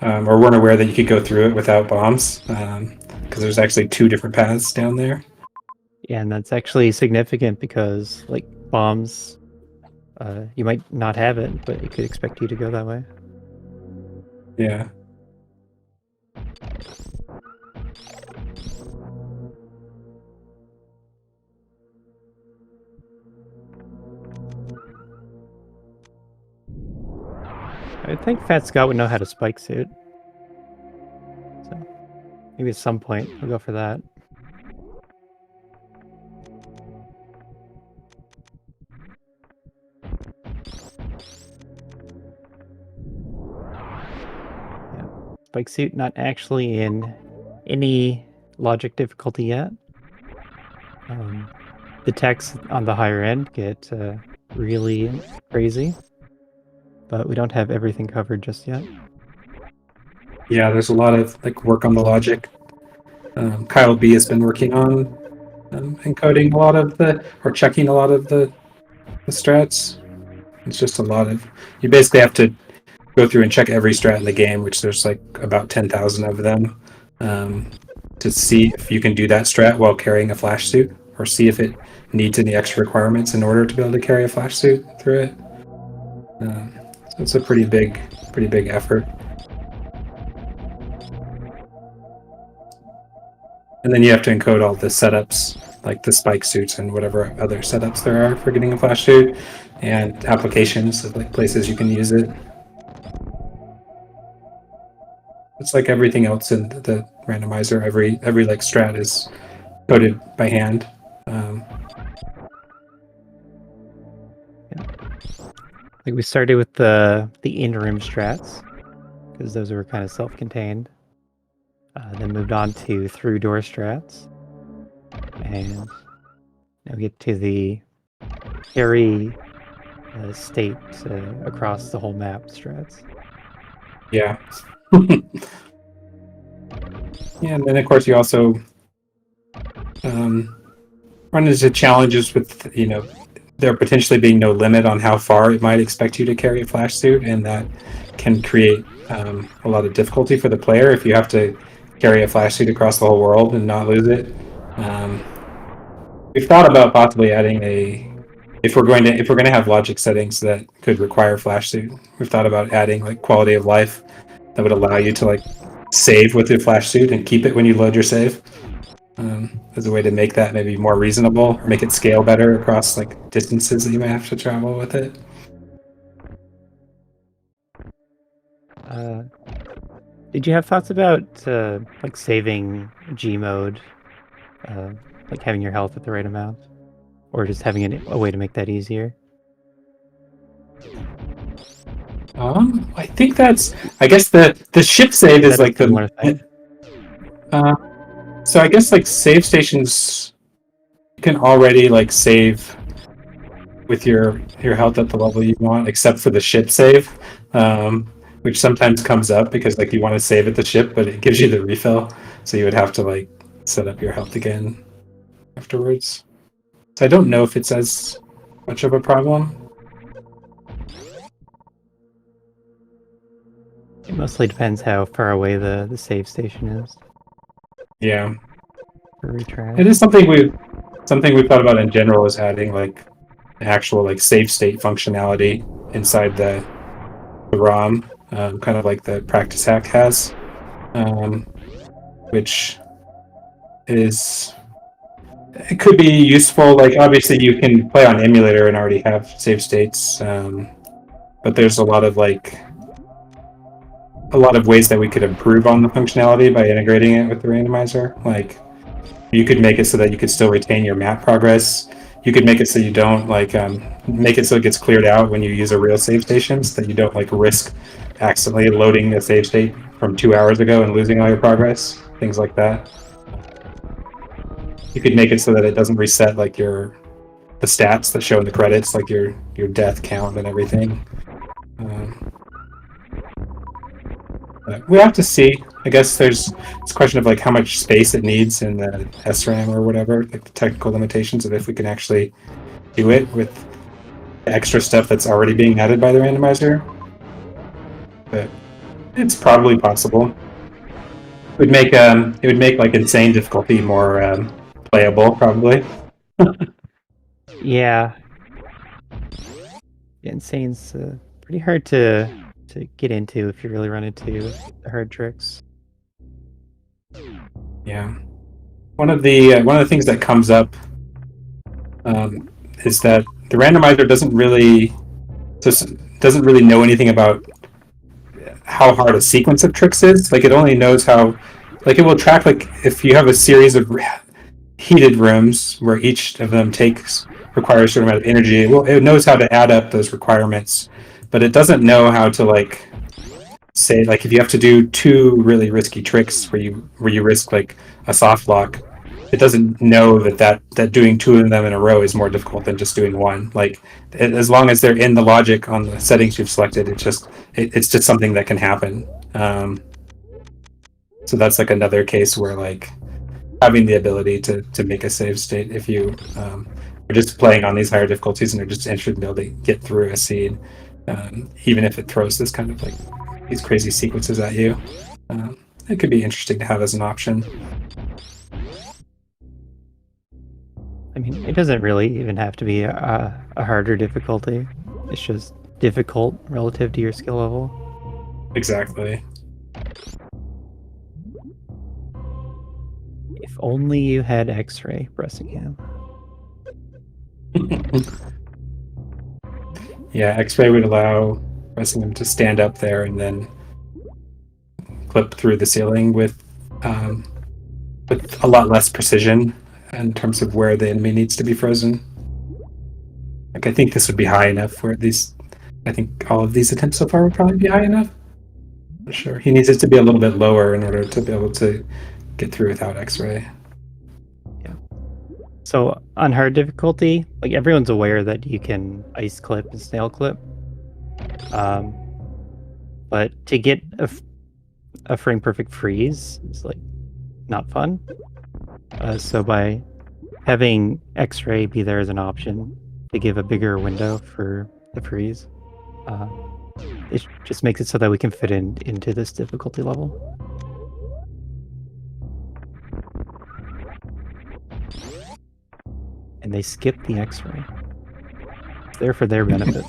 or weren't aware that you could go through it without bombs, because there's actually two different paths down there. Yeah, and that's actually significant because like bombs, you might not have it, but it could expect you to go that way. Yeah. I think Fat Scott would know how to spike suit. So maybe at some point we'll go for that. Yeah. Spike suit not actually in any logic difficulty yet. The techs on the higher end get really crazy, but we don't have everything covered just yet. Yeah, there's a lot of like work on the logic. Kyle B has been working on encoding a lot of checking a lot of the strats. It's just a lot of, you basically have to go through and check every strat in the game, which there's like about 10,000 of them, to see if you can do that strat while carrying a flash suit, or see if it needs any extra requirements in order to be able to carry a flash suit through it. So it's a pretty big effort. And then you have to encode all the setups, like the spike suits and whatever other setups there are for getting a flash suit, and applications of like places you can use it. It's like everything else in the randomizer. Every like strat is coded by hand. Yeah. Like we started with the in-room strats because those were kind of self-contained. Then moved on to through door strats, and now we get to the carry state across the whole map strats. Yeah. Yeah, and then of course you also run into challenges with, there potentially being no limit on how far it might expect you to carry a flash suit, and that can create a lot of difficulty for the player if you have to carry a flash suit across the whole world and not lose it. We've thought about possibly adding if we're going to have logic settings that could require flash suit. We've thought about adding like quality of life that would allow you to like save with your flash suit and keep it when you load your save. As a way to make that maybe more reasonable or make it scale better across like distances that you may have to travel with it. Did you have thoughts about like saving G mode, like having your health at the right amount, or just having a way to make that easier? I think that's. I guess the ship save is like similar thing? So I guess like save stations, you can already like save with your health at the level you want, except for the ship save, which sometimes comes up because like you want to save at the ship, but it gives you the refill, so you would have to like set up your health again afterwards. So I don't know if it's as much of a problem. It mostly depends how far away the save station is. Yeah, for retry. it is something we've thought about in general, is adding like actual like save state functionality inside the ROM, kind of like the practice hack has, which is, it could be useful. Like obviously you can play on emulator and already have save states, but there's a lot of ways that we could improve on the functionality by integrating it with the randomizer. Like you could make it so that you could still retain your map progress. You could make it so you don't make it so it gets cleared out when you use a real save station, so that you don't like risk accidentally loading a save state from 2 hours ago and losing all your progress. Things like that. You could make it so that it doesn't reset like the stats that show in the credits, like your death count and everything. But we have to see. I guess it's a question of like how much space it needs in the SRAM or whatever, like the technical limitations of if we can actually do it with the extra stuff that's already being added by the randomizer. But it's probably possible. It would make like insane difficulty more playable, probably. Yeah. Insane's pretty hard to get into if you really run into the hard tricks. Yeah. One of the things that comes up is that the randomizer doesn't really know anything about how hard a sequence of tricks is. Like it only knows how, like it will track like if you have a series of heated rooms where each of them requires a certain amount of energy. It knows how to add up those requirements, but it doesn't know how to like say like if you have to do 2 really risky tricks where you risk like a soft lock, it doesn't know that doing 2 of them in a row is more difficult than just doing 1. Like as long as they're in the logic on the settings you've selected, it's just something that can happen. So that's like another case where like having the ability to make a save state if you are just playing on these higher difficulties and are just interested in being able to get through a seed, even if it throws this kind of like these crazy sequences at you. It could be interesting to have as an option. I mean, it doesn't really even have to be a harder difficulty. It's just difficult relative to your skill level. Exactly. If only you had X-ray Bressingham. Yeah, X-ray would allow Bressingham to stand up there and then clip through the ceiling with a lot less precision in terms of where the enemy needs to be frozen. Like I think this would be high enough where these I think all of these attempts so far would probably be high enough. Not sure. He needs it to be a little bit lower in order to be able to get through without X-ray. Yeah. So on hard difficulty, like everyone's aware that you can ice clip and snail clip. But to get a frame perfect freeze is like not fun. So by having X-ray be there as an option to give a bigger window for the freeze, it just makes it so that we can fit into this difficulty level. And they skip the X-ray. It's there for their benefit.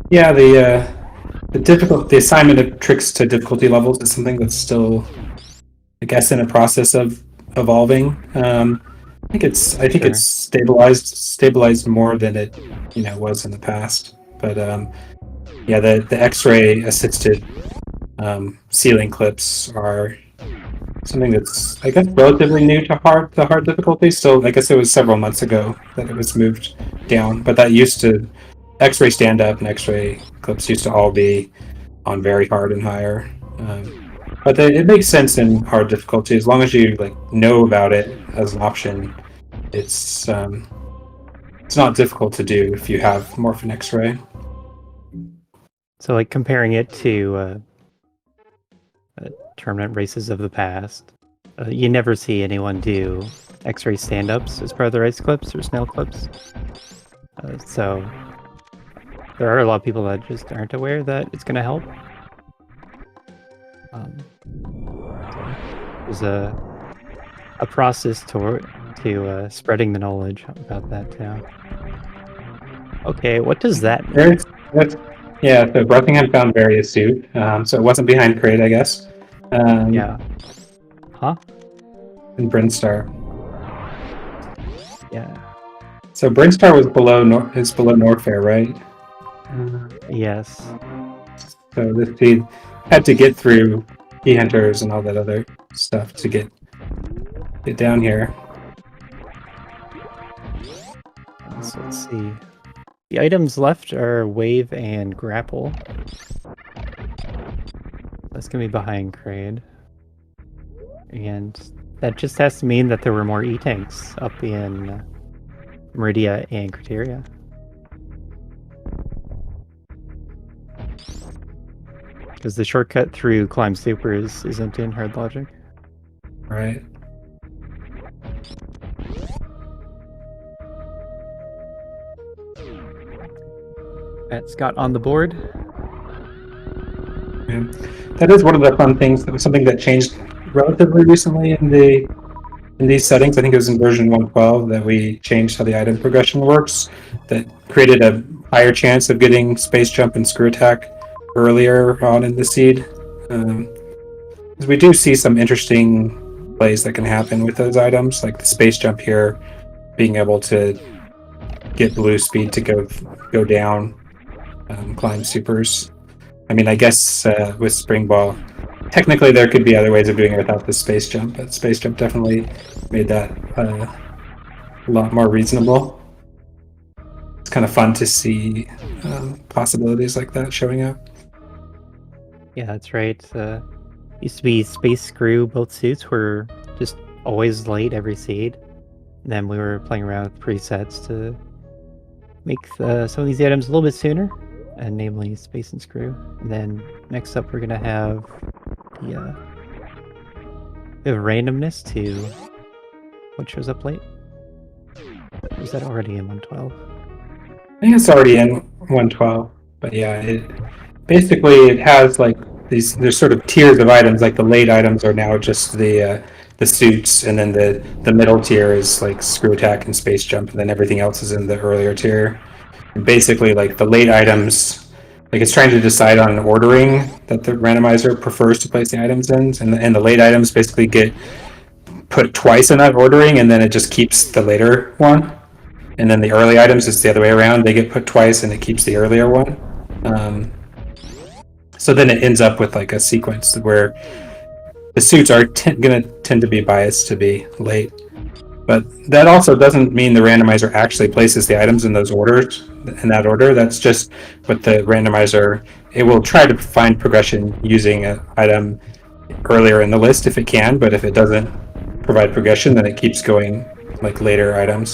Yeah, the assignment of tricks to difficulty levels is something that's still, I guess, in a process of evolving. I think it's stabilized more than it was in the past. But yeah, the X-ray assisted ceiling clips are something that's, I guess, relatively new to the hard difficulty. Still, I guess it was several months ago that it was moved down, but that used to X-ray stand up and X-ray clips used to all be on very hard and higher. But it makes sense in hard difficulty as long as you know about it as an option. It's not difficult to do if you have Morphin X-ray. So like comparing it to tournament races of the past, you never see anyone do X-ray stand-ups as part of their ice clips or snail clips. So there are a lot of people that just aren't aware that it's going to help. There's a process to spreading the knowledge about that too. Okay, what does that mean? Yeah, so Brothingham found very astute. So it wasn't behind Crate, I guess. Yeah. Huh? And Brinstar. Yeah. So Brinstar was below Norfair, right? Yes. So this he had to get through key hunters and all that other stuff to get down here. So let's see. The items left are wave and grapple. That's gonna be behind Crade. And that just has to mean that there were more E-tanks up in Meridia and Criteria. Because the shortcut through Climb Supers isn't in hard logic. Right. Matt Scott on the board. Yeah. That is one of the fun things. That was something that changed relatively recently in these settings. I think it was in version 1.12 that we changed how the item progression works. That created a higher chance of getting space jump and screw attack earlier on in the seed. Because we do see some interesting plays that can happen with those items, like the space jump here, being able to get blue speed to go down, climb supers. I mean, I guess with Spring Ball, technically there could be other ways of doing it without the space jump, but space jump definitely made that a lot more reasonable. It's kind of fun to see possibilities like that showing up. Yeah, that's right. Used to be Space Screw, both suits were just always late every seed. And then we were playing around with presets to make some of these items a little bit sooner, and namely Space and Screw. And then next up we're going to have the randomness to what shows up late. Or is that already in 1.12? I think it's already in 1.12, but yeah, it has like there's sort of tiers of items. Like the late items are now just the suits, and then the middle tier is like screw attack and space jump, and then everything else is in the earlier tier. And basically, like the late items, like it's trying to decide on an ordering that the randomizer prefers to place the items in, and the late items basically get put twice in that ordering, and then it just keeps the later one. And then the early items, it's the other way around. They get put twice, and it keeps the earlier one. So then it ends up with like a sequence where the suits are going to tend to be biased to be late. But that also doesn't mean the randomizer actually places the items in those orders, in that order. That's just what the randomizer, it will try to find progression using an item earlier in the list if it can, but if it doesn't provide progression, then it keeps going like later items,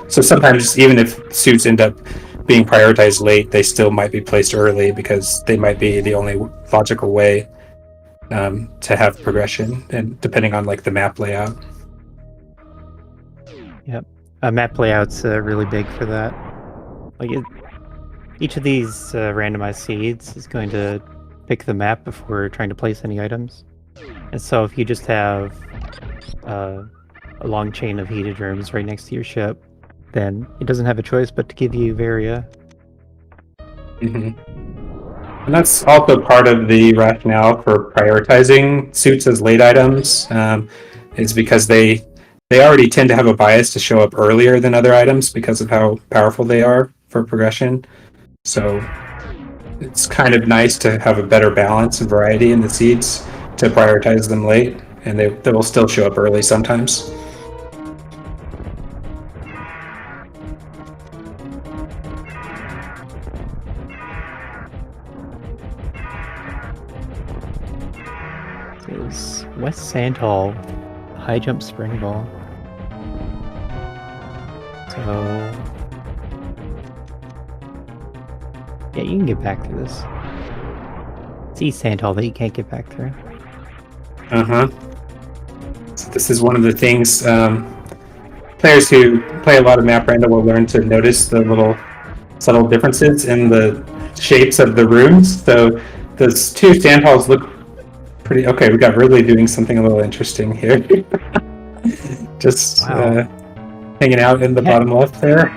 so sometimes even if suits end up being prioritized late, they still might be placed early because they might be the only logical way to have progression, and depending on like the map layout. Yep. Map layout's really big for that. Like each of these randomized seeds is going to pick the map before trying to place any items. And so if you just have a long chain of heated rooms right next to your ship, then it doesn't have a choice but to give you Varia. Mm-hmm. And that's also part of the rationale for prioritizing suits as late items, is because they already tend to have a bias to show up earlier than other items because of how powerful they are for progression. So it's kind of nice to have a better balance and variety in the seeds to prioritize them late, and they will still show up early sometimes. This is West Sand Hall, high jump spring ball. So yeah, you can get back through this. It's East Sand Hall that you can't get back through. So this is one of the things players who play a lot of map random will learn to notice the little subtle differences in the shapes of the rooms. So those two sand halls look pretty okay. We got Ridley doing something a little interesting here. Just hanging out in the bottom left there.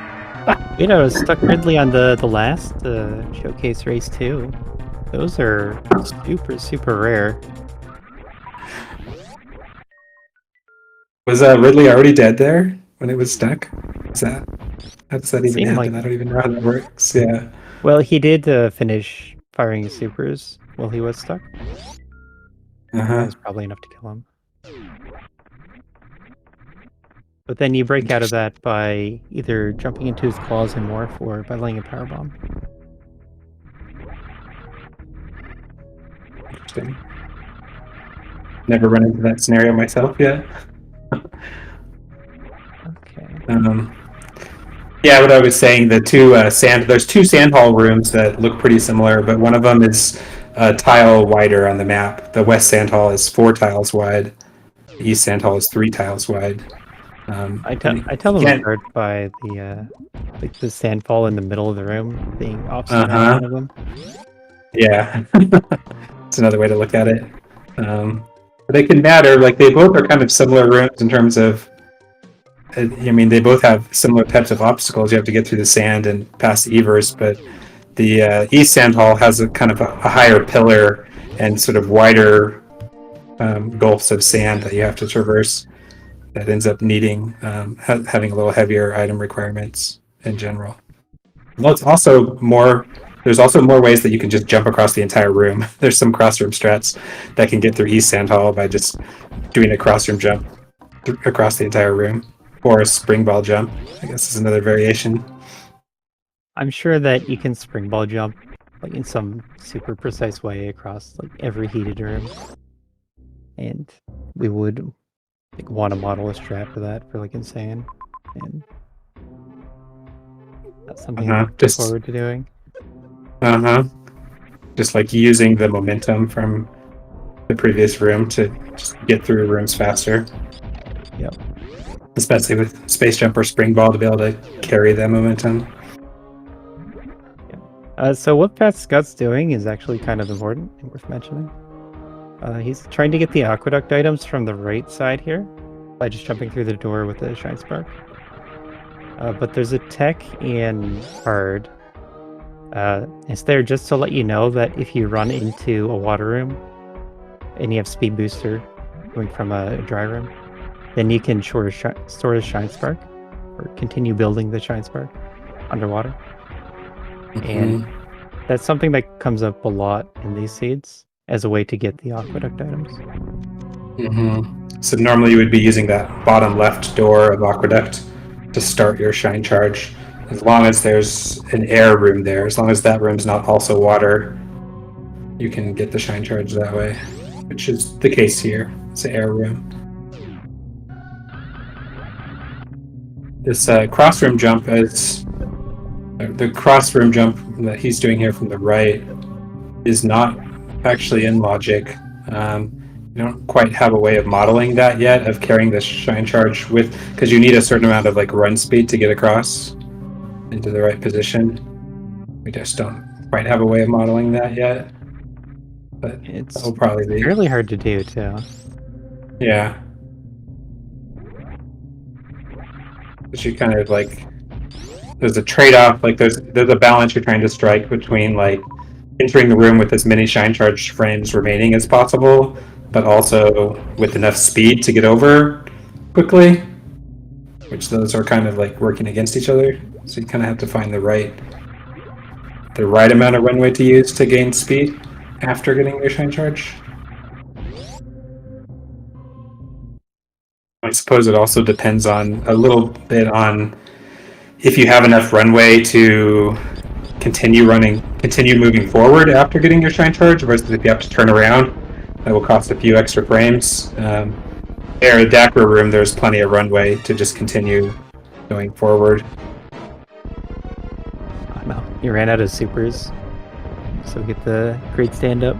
You know, stuck Ridley on the last showcase race too. Those are super rare. Was Ridley already dead there when it was stuck? How does that even happen? I don't even know how that works. Yeah. Well, he did finish firing his supers while he was stuck. That was probably enough to kill him. But then you break out of that by either jumping into his claws and morph or by laying a power bomb. Interesting. Never run into that scenario myself yet. Okay. Yeah, what I was saying, there's two sand hall rooms that look pretty similar, but one of them is a tile wider on the map. The west sand hall is 4 tiles wide. The east sand hall is 3 tiles wide. I tell them apart by the sandfall in the middle of the room being offset on one of them. Yeah, it's another way to look at it. But they can matter. Like they both are kind of similar rooms in terms of. I mean, they both have similar types of obstacles. You have to get through the sand and past the Evers, but the East Sand Hall has a kind of a higher pillar and sort of wider gulfs of sand that you have to traverse. That ends up needing having a little heavier item requirements in general. Well, it's also more. There's also more ways that you can just jump across the entire room. There's some cross-room strats that can get through East Sand Hall by just doing a cross-room jump across the entire room. Or a spring ball jump, I guess, is another variation. I'm sure that you can spring ball jump like in some super precise way across like every heated room, and we would like want to model a strat for that for like insane, and that's something I look forward to doing. Just like using the momentum from the previous room to just get through rooms faster. Yep. Especially with Space Jump or Spring Ball to be able to carry that momentum. Yeah. So what Pat Scott's doing is actually kind of important and worth mentioning. He's trying to get the Aqueduct items from the right side here by just jumping through the door with the Shine Spark. But there's a tech in hard. It's there just to let you know that if you run into a water room and you have Speed Booster going from a dry room, then you can store the Shine Spark or continue building the Shine Spark underwater. And That's something that comes up a lot in these seeds as a way to get the aqueduct items. So normally you would be using that bottom left door of aqueduct to start your shine charge. As long as there's an air room there, as long as that room's not also water, you can get the shine charge that way, which is the case here. It's an air room. This cross room jump is the cross room jump that he's doing here from the right is not actually in logic. You don't quite have a way of modeling that yet, of carrying the shine charge with, because you need a certain amount of like run speed to get across into the right position. We just don't quite have a way of modeling that yet, but It's probably be fairly hard to do too. Yeah, because you kind of like there's a trade-off, like there's a balance you're trying to strike between like entering the room with as many shine charge frames remaining as possible, but also with enough speed to get over quickly, which those are kind of like working against each other. So you kind of have to find the right amount of runway to use to gain speed after getting your shine charge. I suppose it also depends on a little bit on if you have enough runway to continue moving forward after getting your shine charge, versus if you have to turn around, that will cost a few extra frames. There in the Dakra room, there's plenty of runway to just continue going forward. Oh no, you ran out of supers, so get the great stand up.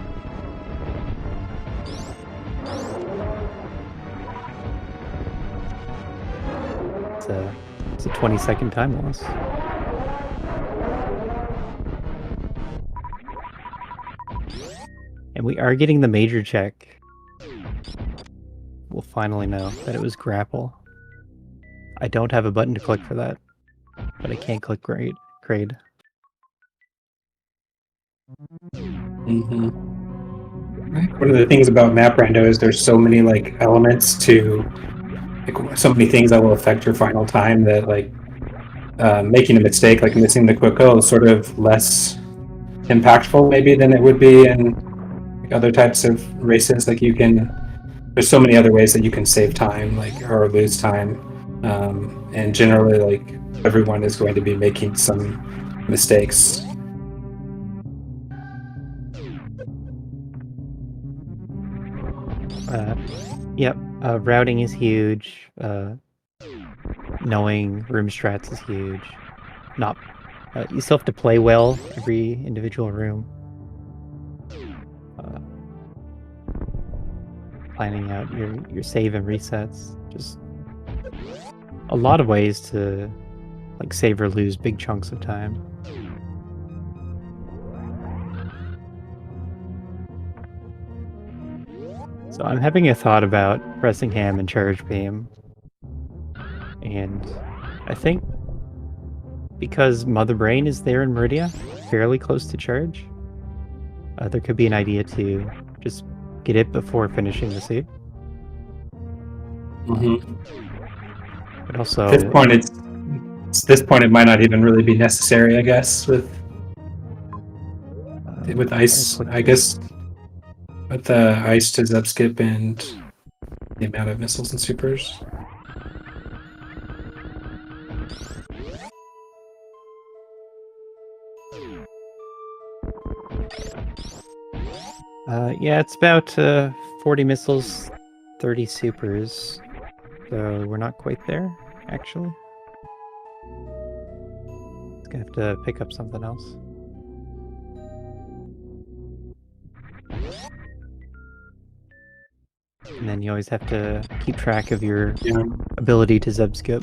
It's a 20-second time loss. And we are getting the major check. We'll finally know that it was grapple. I don't have a button to click for that, but I can't click grade. One of the things about map rando is there's so many like elements to like so many things that will affect your final time that like making a mistake, like missing the quick kill, is sort of less impactful maybe than it would be in like, other types of races. Like there's so many other ways that you can save time, like or lose time, and generally like everyone is going to be making some mistakes. Yep, routing is huge. Knowing room strats is huge. You still have to play well every individual room. Planning out your save and resets. Just a lot of ways to like save or lose big chunks of time. So I'm having a thought about pressing ham and charge beam. And I think because Mother Brain is there in Meridia, fairly close to charge, there could be an idea to just get it before finishing the seed. But also, at this point it might not even really be necessary, I guess, with ice. I guess with the ice to zap skip and the amount of missiles and supers. Yeah, it's about 40 missiles, 30 supers. So we're not quite there, actually. It's gonna have to pick up something else. And then you always have to keep track of your ability to zeb skip.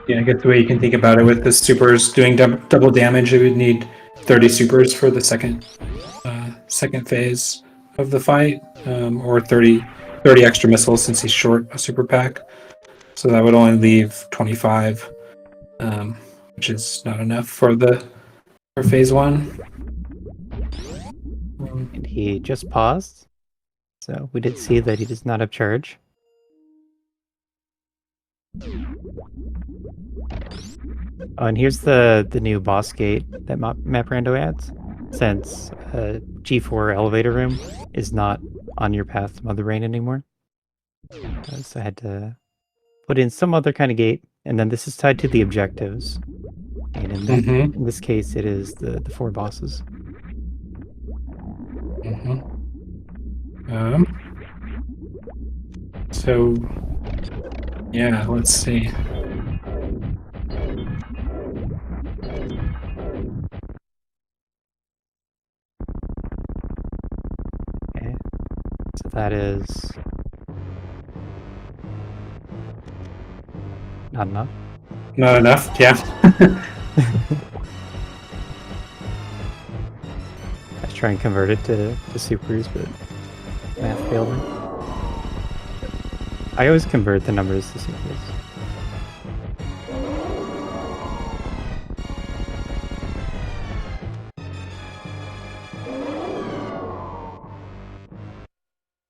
Yeah, I guess the way you can think about it with the supers doing double damage, it would need 30 supers for the second phase of the fight, or 30 extra missiles since he's short a super pack. So that would only leave 25, which is not enough for phase 1. And he just paused. So we did see that he does not have charge. Oh, and here's the new boss gate that Map Rando adds. Since G4 elevator room is not on your path to Mother Brain anymore. So I had to put in some other kind of gate, and then this is tied to the objectives. And in this case, it is the 4 bosses. So, yeah, let's see. Okay, so that is not enough. Not enough, yeah. I was trying to convert it to supers, but math failed me. I always convert the numbers to supers.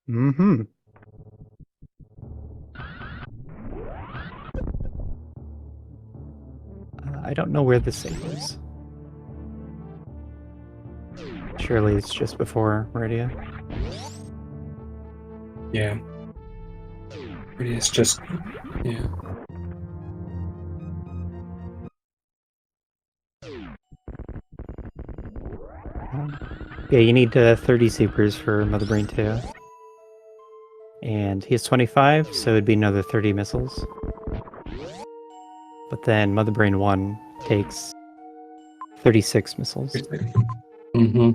Mm-hmm. I don't know where the save is. Surely it's just before Meridia. Yeah. It's just, yeah. Yeah, you need 30 supers for Mother Brain 2. And he has 25, so it'd be another 30 missiles. But then Mother Brain 1 takes 36 missiles. Mm-hmm.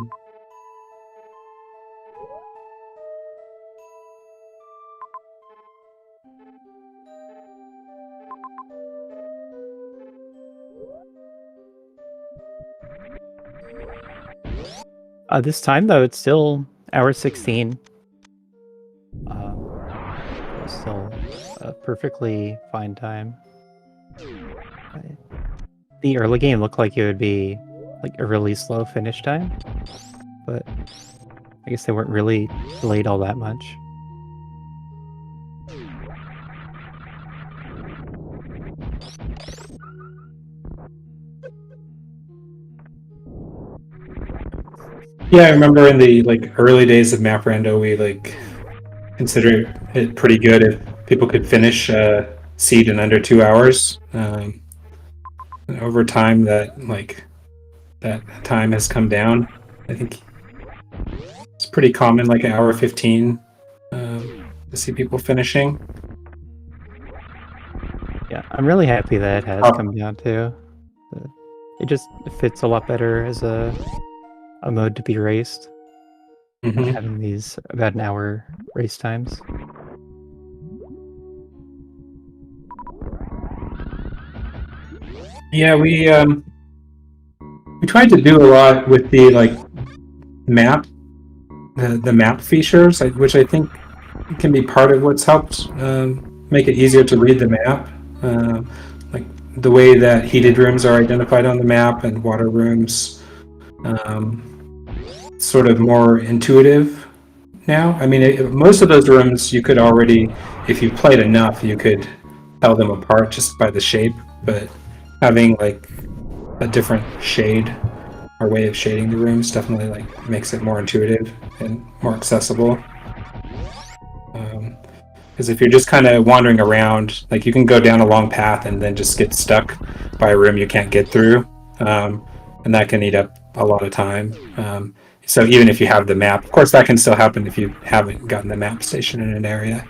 This time, though, it's still hour 16. It's still a perfectly fine time. The early game looked like it would be like a really slow finish time, but I guess they weren't really delayed all that much. Yeah, I remember in the early days of Map Rando, we considered it pretty good if people could finish Seed in under 2 hours. And over time, that time has come down. I think it's pretty common, like an hour 15, to see people finishing. Yeah, I'm really happy that it has come down too. It just fits a lot better as a mode to be raced. Having these about an hour race times. Yeah, we tried to do a lot with the map, the map features, which I think can be part of what's helped make it easier to read the map. Like the way that heated rooms are identified on the map and water rooms, sort of more intuitive now. I mean, most of those rooms you could already, if you played enough, you could tell them apart just by the shape. But having a different shade or way of shading the rooms definitely makes it more intuitive and more accessible. Because if you're just kind of wandering around, you can go down a long path and then just get stuck by a room you can't get through, and that can eat up a lot of time. So even if you have the map, of course, that can still happen if you haven't gotten the map station in an area.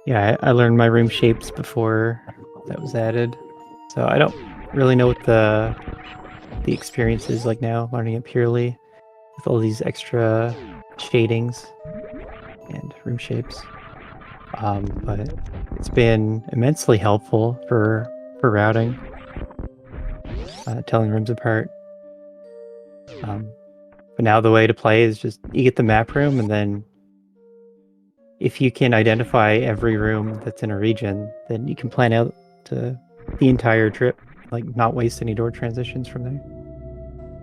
Yeah, I learned my room shapes before that was added, so I don't really know what the experience is like now, learning it purely with all these extra shadings and room shapes. But it's been immensely helpful for routing, telling rooms apart. But now the way to play is just you get the map room, and then if you can identify every room that's in a region, then you can plan out the entire trip, not waste any door transitions from there.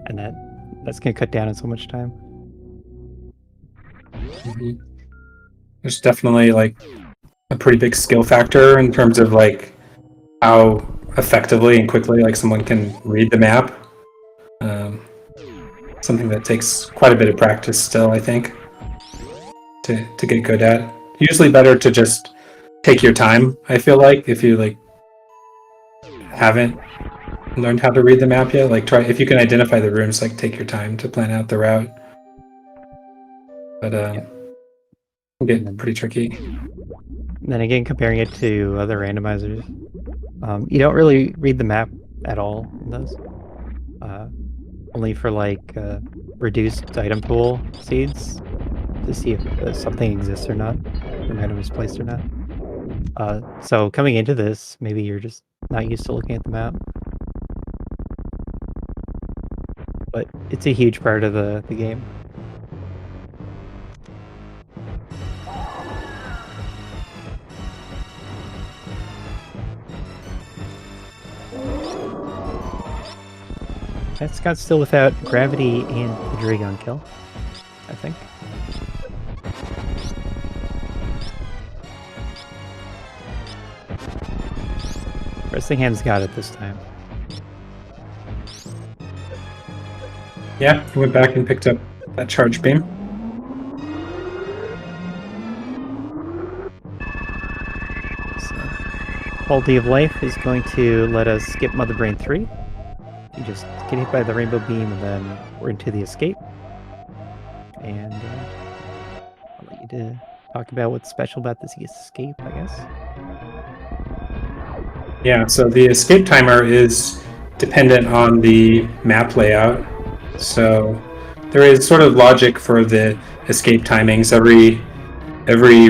And that That's gonna cut down on so much time. Mhm. There's definitely like a pretty big skill factor in terms of like how effectively and quickly like someone can read the map. Um, Something that takes quite a bit of practice still, I think, to get good at. Usually better to just take your time, I feel like, if you like haven't learned how to read the map yet. Like try if you can identify the rooms, like take your time to plan out the route. But Yeah. it can get pretty tricky. Then again, comparing it to other randomizers, you don't really read the map at all in those. Only for like reduced item pool seeds to see if something exists or not, or an item is placed or not. So coming into this, maybe you're just not used to looking at the map. But it's a huge part of the game. That Scott's still without gravity and the Dragon kill, I think. Bressingham's got it this time. Yeah, he went back and picked up that charge beam. So, Quality of Life is going to let us skip Mother Brain 3. You just get hit by the rainbow beam and then we're into the escape. And I'll let you to talk about what's special about this escape, I guess. Yeah, so the escape timer is dependent on the map layout. So there is sort of logic for the escape timings. Every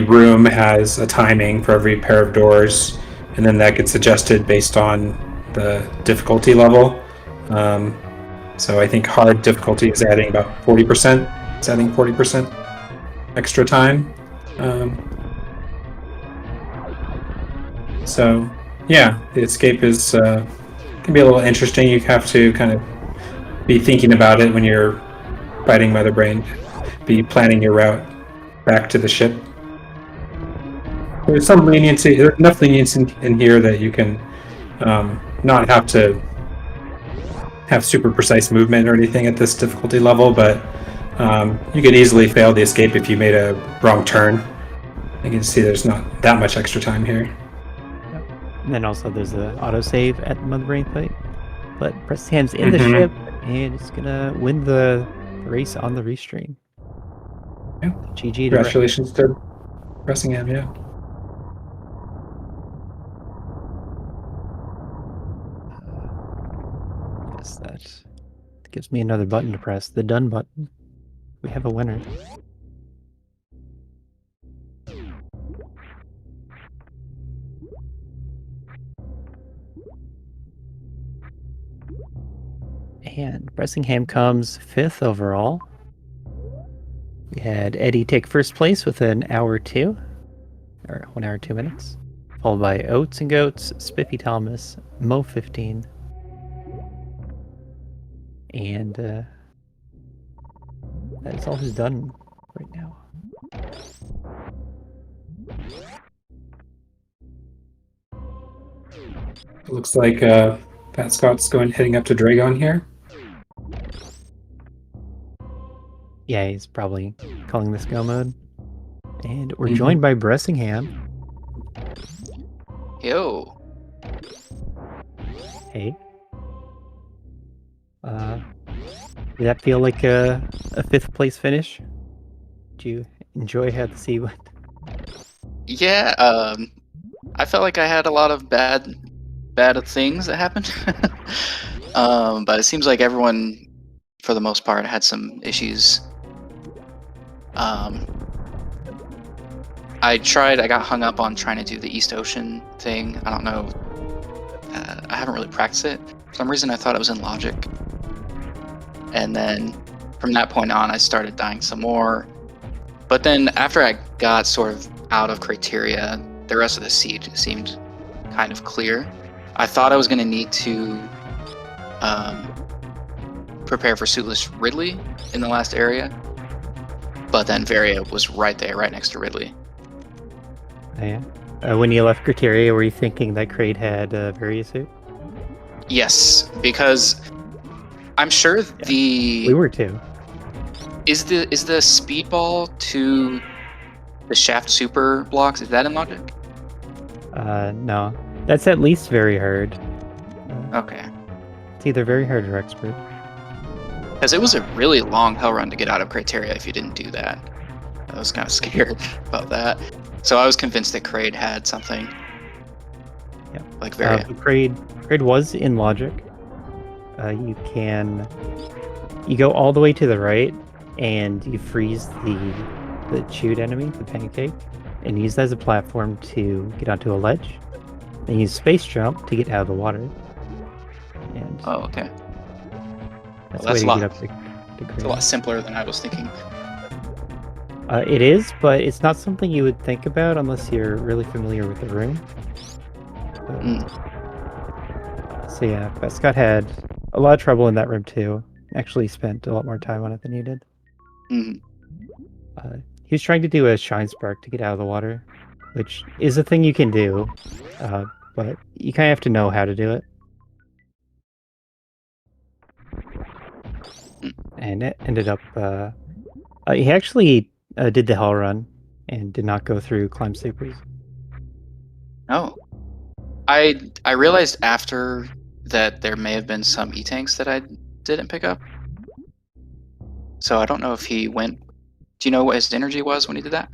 room has a timing for every pair of doors, and then that gets adjusted based on the difficulty level. So I think hard difficulty is adding about 40%. It's adding 40% extra time. So yeah, the escape is can be a little interesting. You have to kind of be thinking about it when you're fighting Mother Brain. Be planning your route back to the ship. There's some leniency. There's enough leniency in here that you can not have to have super precise movement or anything at this difficulty level, but you could easily fail the escape if you made a wrong turn. You can see there's not that much extra time here. And then also there's the autosave at the Mother Brain fight. But Bressingham's in the ship and it's gonna win the race on the restream. Yeah. GG. Congratulations to Bressingham, yeah. I guess that gives me another button to press, the done button. We have a winner. And Bressingham comes 5th overall. We had Eddie take first place with an hour 2, or 1 hour 2 minutes, followed by Oats and Goats, Spiffy Thomas, Mo 15, and that is all who's done right now. It looks like Pat Scott's heading up to Dragon here. Yeah, he's probably calling this go mode. And we're joined by Bressingham. Yo. Hey. Did that feel like a 5th place finish? Did you enjoy how the sea went? Yeah, I felt like I had a lot of bad things that happened. But it seems like everyone, for the most part, had some issues. I got hung up on trying to do the East Ocean thing. I don't know. I haven't really practiced it. For some reason, I thought it was in logic. And then from that point on, I started dying some more. But then after I got sort of out of criteria, the rest of the seed seemed kind of clear. I thought I was going to need to prepare for Suitless Ridley in the last area, but then Varia was right there, right next to Ridley. Oh, yeah. When you left Criteria, were you thinking that Kraid had Varia suit? Yes, because I'm sure We were too. is the speedball to the shaft super blocks, is that in logic? No. That's at least very hard. Okay. It's either very hard or expert. Because it was a really long hell run to get out of Criteria if you didn't do that. I was kind of scared about that. So I was convinced that Kraid had something. Yeah. Like Varia. Kraid was in logic. You go all the way to the right and you freeze the chewed enemy, the pancake, and use that as a platform to get onto a ledge. Then use space jump to get out of the water. And Oh, okay. that's Well, the way that's to a lot- get up to It's a Kraid. lot simpler than I was thinking. It is, but it's not something you would think about unless you're really familiar with the room. So yeah, Scott had a lot of trouble in that room too. Actually spent a lot more time on it than you did. Mhm. He was trying to do a Shine Spark to get out of the water, which is a thing you can do, but you kind of have to know how to do it. And it ended up... he actually did the Hell Run and did not go through Climb Supers. Oh. I realized after that there may have been some E-tanks that I didn't pick up. So I don't know if he went... Do you know what his energy was when he did that?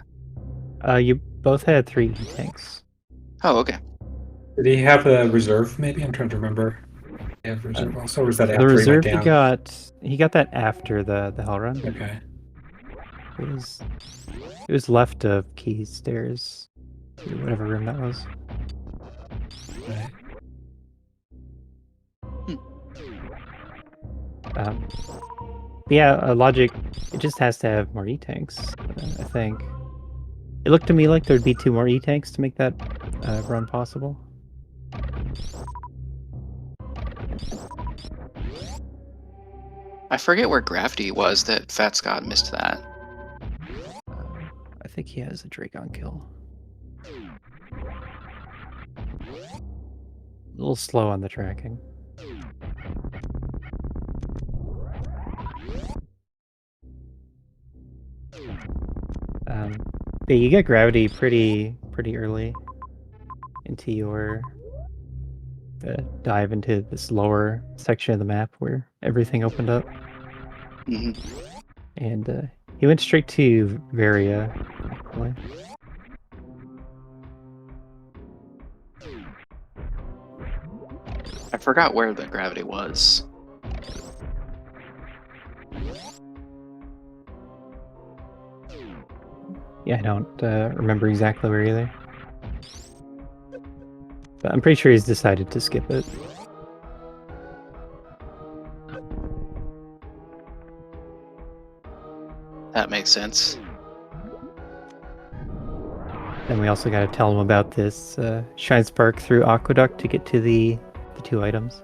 You both had 3 E-tanks. Oh, okay. Did he have a reserve? Maybe I'm trying to remember. Yeah, reserve also. Or was that The after reserve he he went down? got that after the Hell Run. Okay. It was left of Key Stairs, whatever room that was. Right. Yeah, Logic, it just has to have more E-tanks, I think. It looked to me like there'd be 2 more E-tanks to make that run possible. I forget where Gravity was that Fat Scott missed that. I think he has a Dragon kill. A little slow on the tracking. Yeah, you get Gravity pretty early into your dive into this lower section of the map where everything opened up. Mm-hmm. And he went straight to Varia, actually. I forgot where the Gravity was. Yeah, I don't remember exactly where either. But I'm pretty sure he's decided to skip it. That makes sense. Then we also got to tell him about this Shine Spark through Aqueduct to get to the 2 items.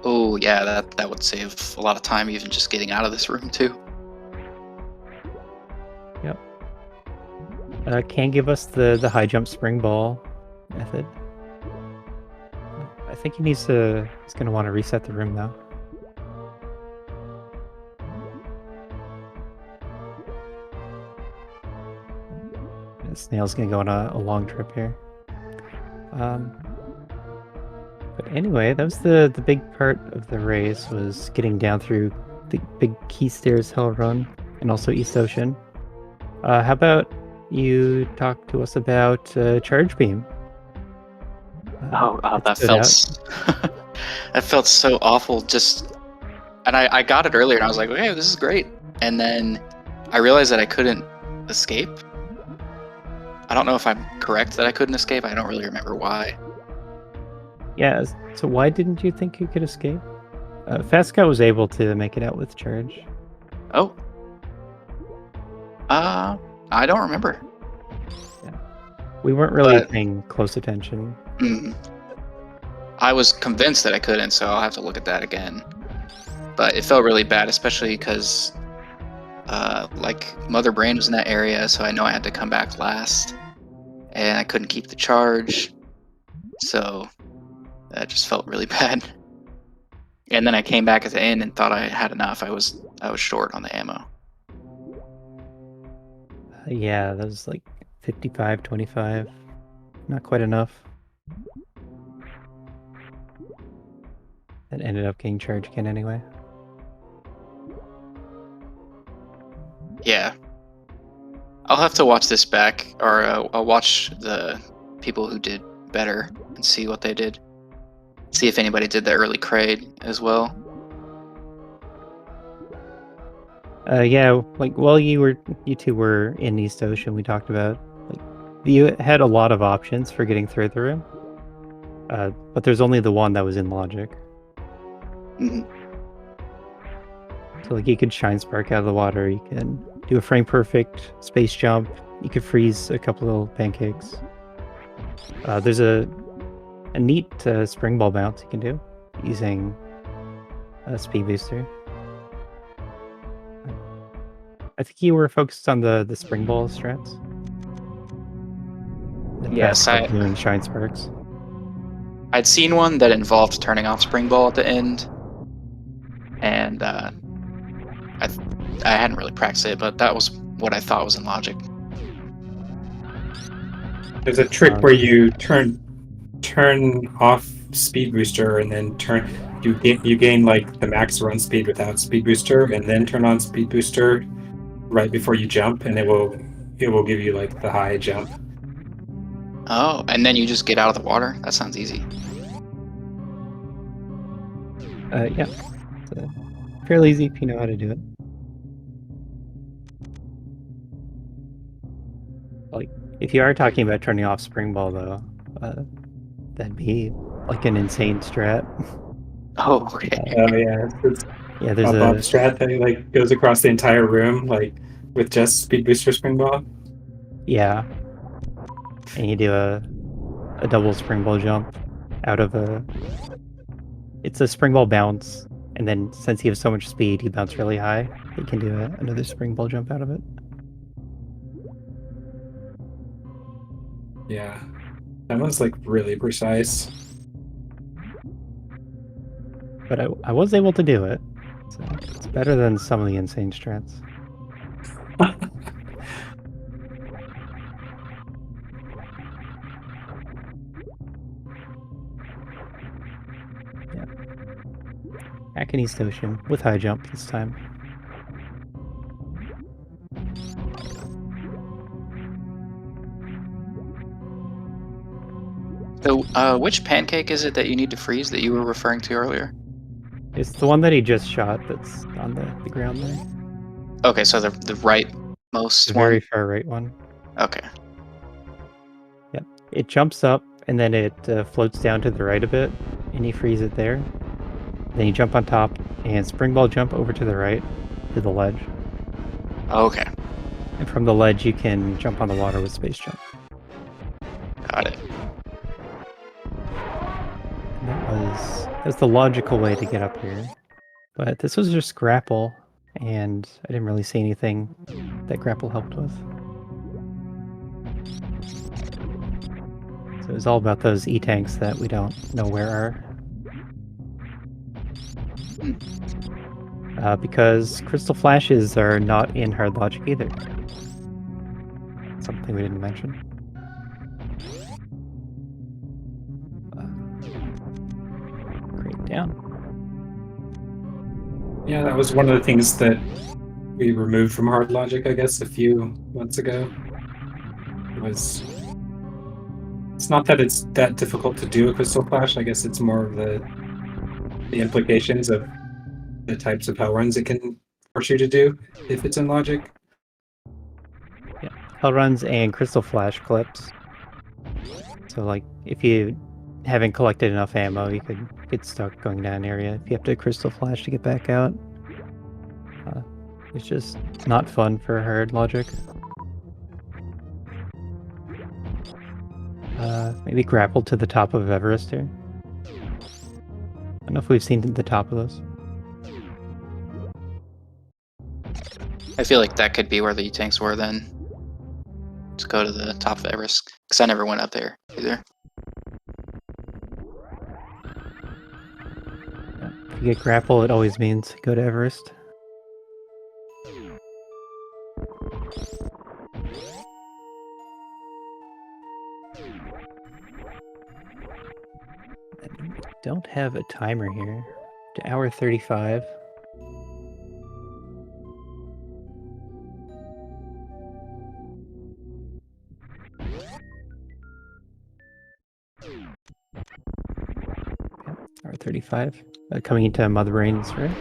Oh, yeah, that would save a lot of time even just getting out of this room, too. Yep. Can give us the high jump spring ball method. I think he's going to want to reset the room now. Snail's gonna go on a long trip here. But anyway, that was the big part of the race, was getting down through the big Key Stairs Hell Run and also East Ocean. How about you talk to us about Charge Beam? That felt that felt so awful. And I got it earlier, and I was like, okay, this is great. And then I realized that I couldn't escape. I don't know if I'm correct that I couldn't escape. I don't really remember why. Yeah, so why didn't you think you could escape? Fast Scout was able to make it out with Charge. Oh. I don't remember. Yeah. We weren't really paying close attention. I was convinced that I couldn't, so I'll have to look at that again. but it felt really bad, especially because like Mother Brain was in that area, so I know I had to come back last, and I couldn't keep the charge, so that just felt really bad. And then I came back at the end and thought I had enough. I was short on the ammo. Yeah, that was like 55, 25. Not quite enough. That ended up getting charged again anyway. Yeah. I'll have to watch this back, or I'll watch the people who did better and see what they did. See if anybody did the early crate as well. Yeah, like while you two were in East Ocean, we talked about like you had a lot of options for getting through the room. But there's only the one that was in logic. Hmm. So like you could shine spark out of the water, you can do a frame perfect space jump, you could freeze a couple little pancakes. There's a neat spring ball bounce you can do using a speed booster. I think you were focused on the spring ball strats. Yes, doing shine sparks. I'd seen one that involved turning off spring ball at the end, and I hadn't really practiced it, but that was what I thought was in logic. There's a trick where you turn off speed booster and then you gain like the max run speed without speed booster, and then turn on speed booster right before you jump, and it will give you like the high jump. Oh, and then you just get out of the water? That sounds easy. Yeah. It's fairly easy if you know how to do it. Like, if you are talking about turning off spring ball, though, that'd be like an insane strat. Oh, okay. Oh yeah, it's Yeah, there's a bob strat that like goes across the entire room, like with just speed booster spring ball. Yeah, and you do a double spring ball jump out of a. It's a spring ball bounce, and then since you have so much speed, you bounce really high. You can do another spring ball jump out of it. Yeah, that one's like really precise. But I was able to do it, so it's better than some of the insane strats. Yeah. Back in East Ocean with high jump this time. So, which pancake is it that you need to freeze that you were referring to earlier? It's the one that he just shot that's on the ground there. Okay, so the rightmost The one? very far right one. Okay. Yep. It jumps up and then it floats down to the right a bit, and you freeze it there. Then you jump on top and spring ball jump over to the right to the ledge. Okay. And from the ledge, you can jump on the water with space jump. Got it. And that was the logical way to get up here. But this was just grapple, and I didn't really see anything that grapple helped with. So it was all about those E-tanks that we don't know where are. Because crystal flashes are not in hard logic either. Something we didn't mention. Great down. Yeah, that was one of the things that we removed from hard logic, I guess, a few months ago. It's not that it's that difficult to do a crystal flash. I guess it's more of the implications of the types of hell runs it can force you to do if it's in logic. Yeah, hell runs and crystal flash clips. So, like, if you haven't collected enough ammo, you could get stuck going down an area if you have to crystal flash to get back out. It's just not fun for hard logic. Maybe grapple to the top of Everest here. I don't know if we've seen the top of those. I feel like that could be where the tanks were then. To go to the top of Everest, because I never went up there either. If you get grapple, it always means go to Everest. And we don't have a timer here. To hour 35. Hour 35. Coming into Mother Brains, right?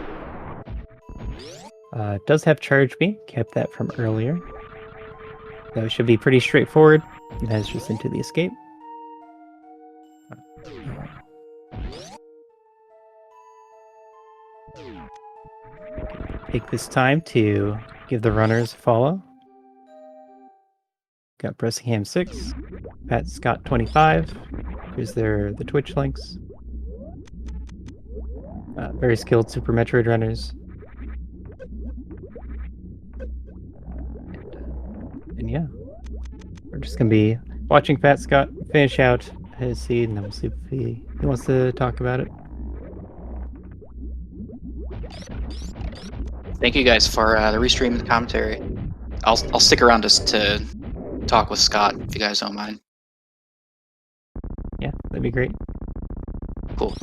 It does have charge me. Kept that from earlier. So it should be pretty straightforward. And that's just into the escape. Take this time to give the runners a follow. Got Bressingham 6, Pat Scott 25. Here's the Twitch links. Very skilled Super Metroid runners. And yeah, we're just gonna be watching Pat Scott finish out his seed, and then we'll see if he wants to talk about it. Thank you guys for the restream and the commentary. I'll stick around just to talk with Scott if you guys don't mind. Yeah, that'd be great. Cool.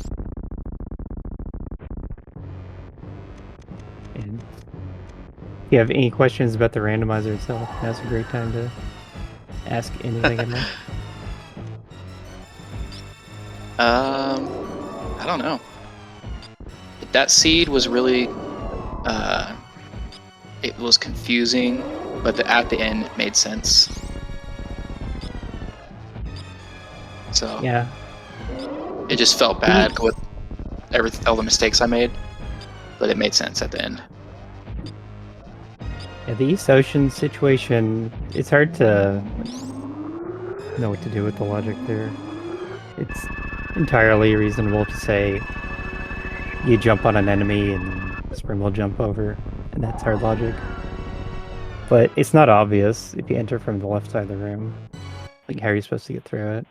And if you have any questions about the randomizer itself, now's a great time to ask anything at all. I don't know. That seed was really, it was confusing, but at the end it made sense. So Yeah, it just felt bad with all the mistakes I made, but it made sense at the end. yeah. The East Ocean situation, it's hard to know what to do with the logic there. It's entirely reasonable to say you jump on an enemy and the spring will jump over, and that's hard logic. But it's not obvious if you enter from the left side of the room. Like, how are you supposed to get through it?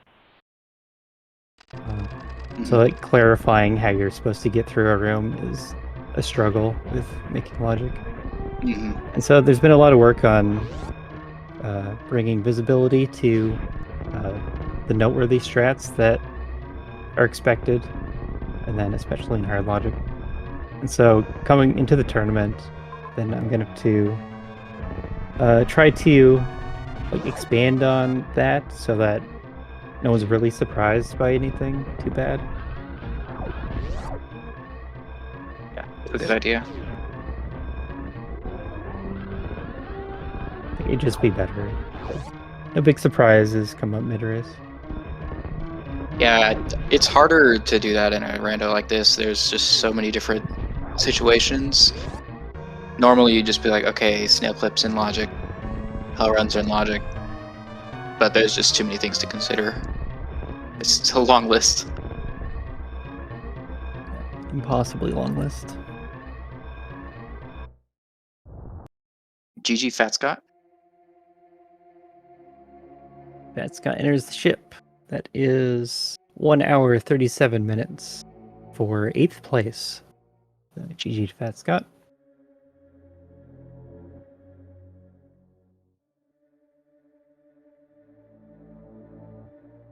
So, like, clarifying how you're supposed to get through a room is a struggle with making logic. And so there's been a lot of work on bringing visibility to the noteworthy strats that are expected, and then especially in hard logic. And so coming into the tournament, then I'm going to try to like expand on that so that no one's really surprised by anything too bad. Yeah, that's a good idea. I think it'd just be better. No big surprises come up mid-race. Yeah, it's harder to do that in a rando like this. There's just so many different situations. Normally you'd just be like, okay, snail clips in logic, hell runs are in logic, but there's just too many things to consider. It's a long list. Impossibly long list. GG Fat Scott. Fat Scott enters the ship. That is 1 hour 37 minutes for 8th place. GG to Fat Scott.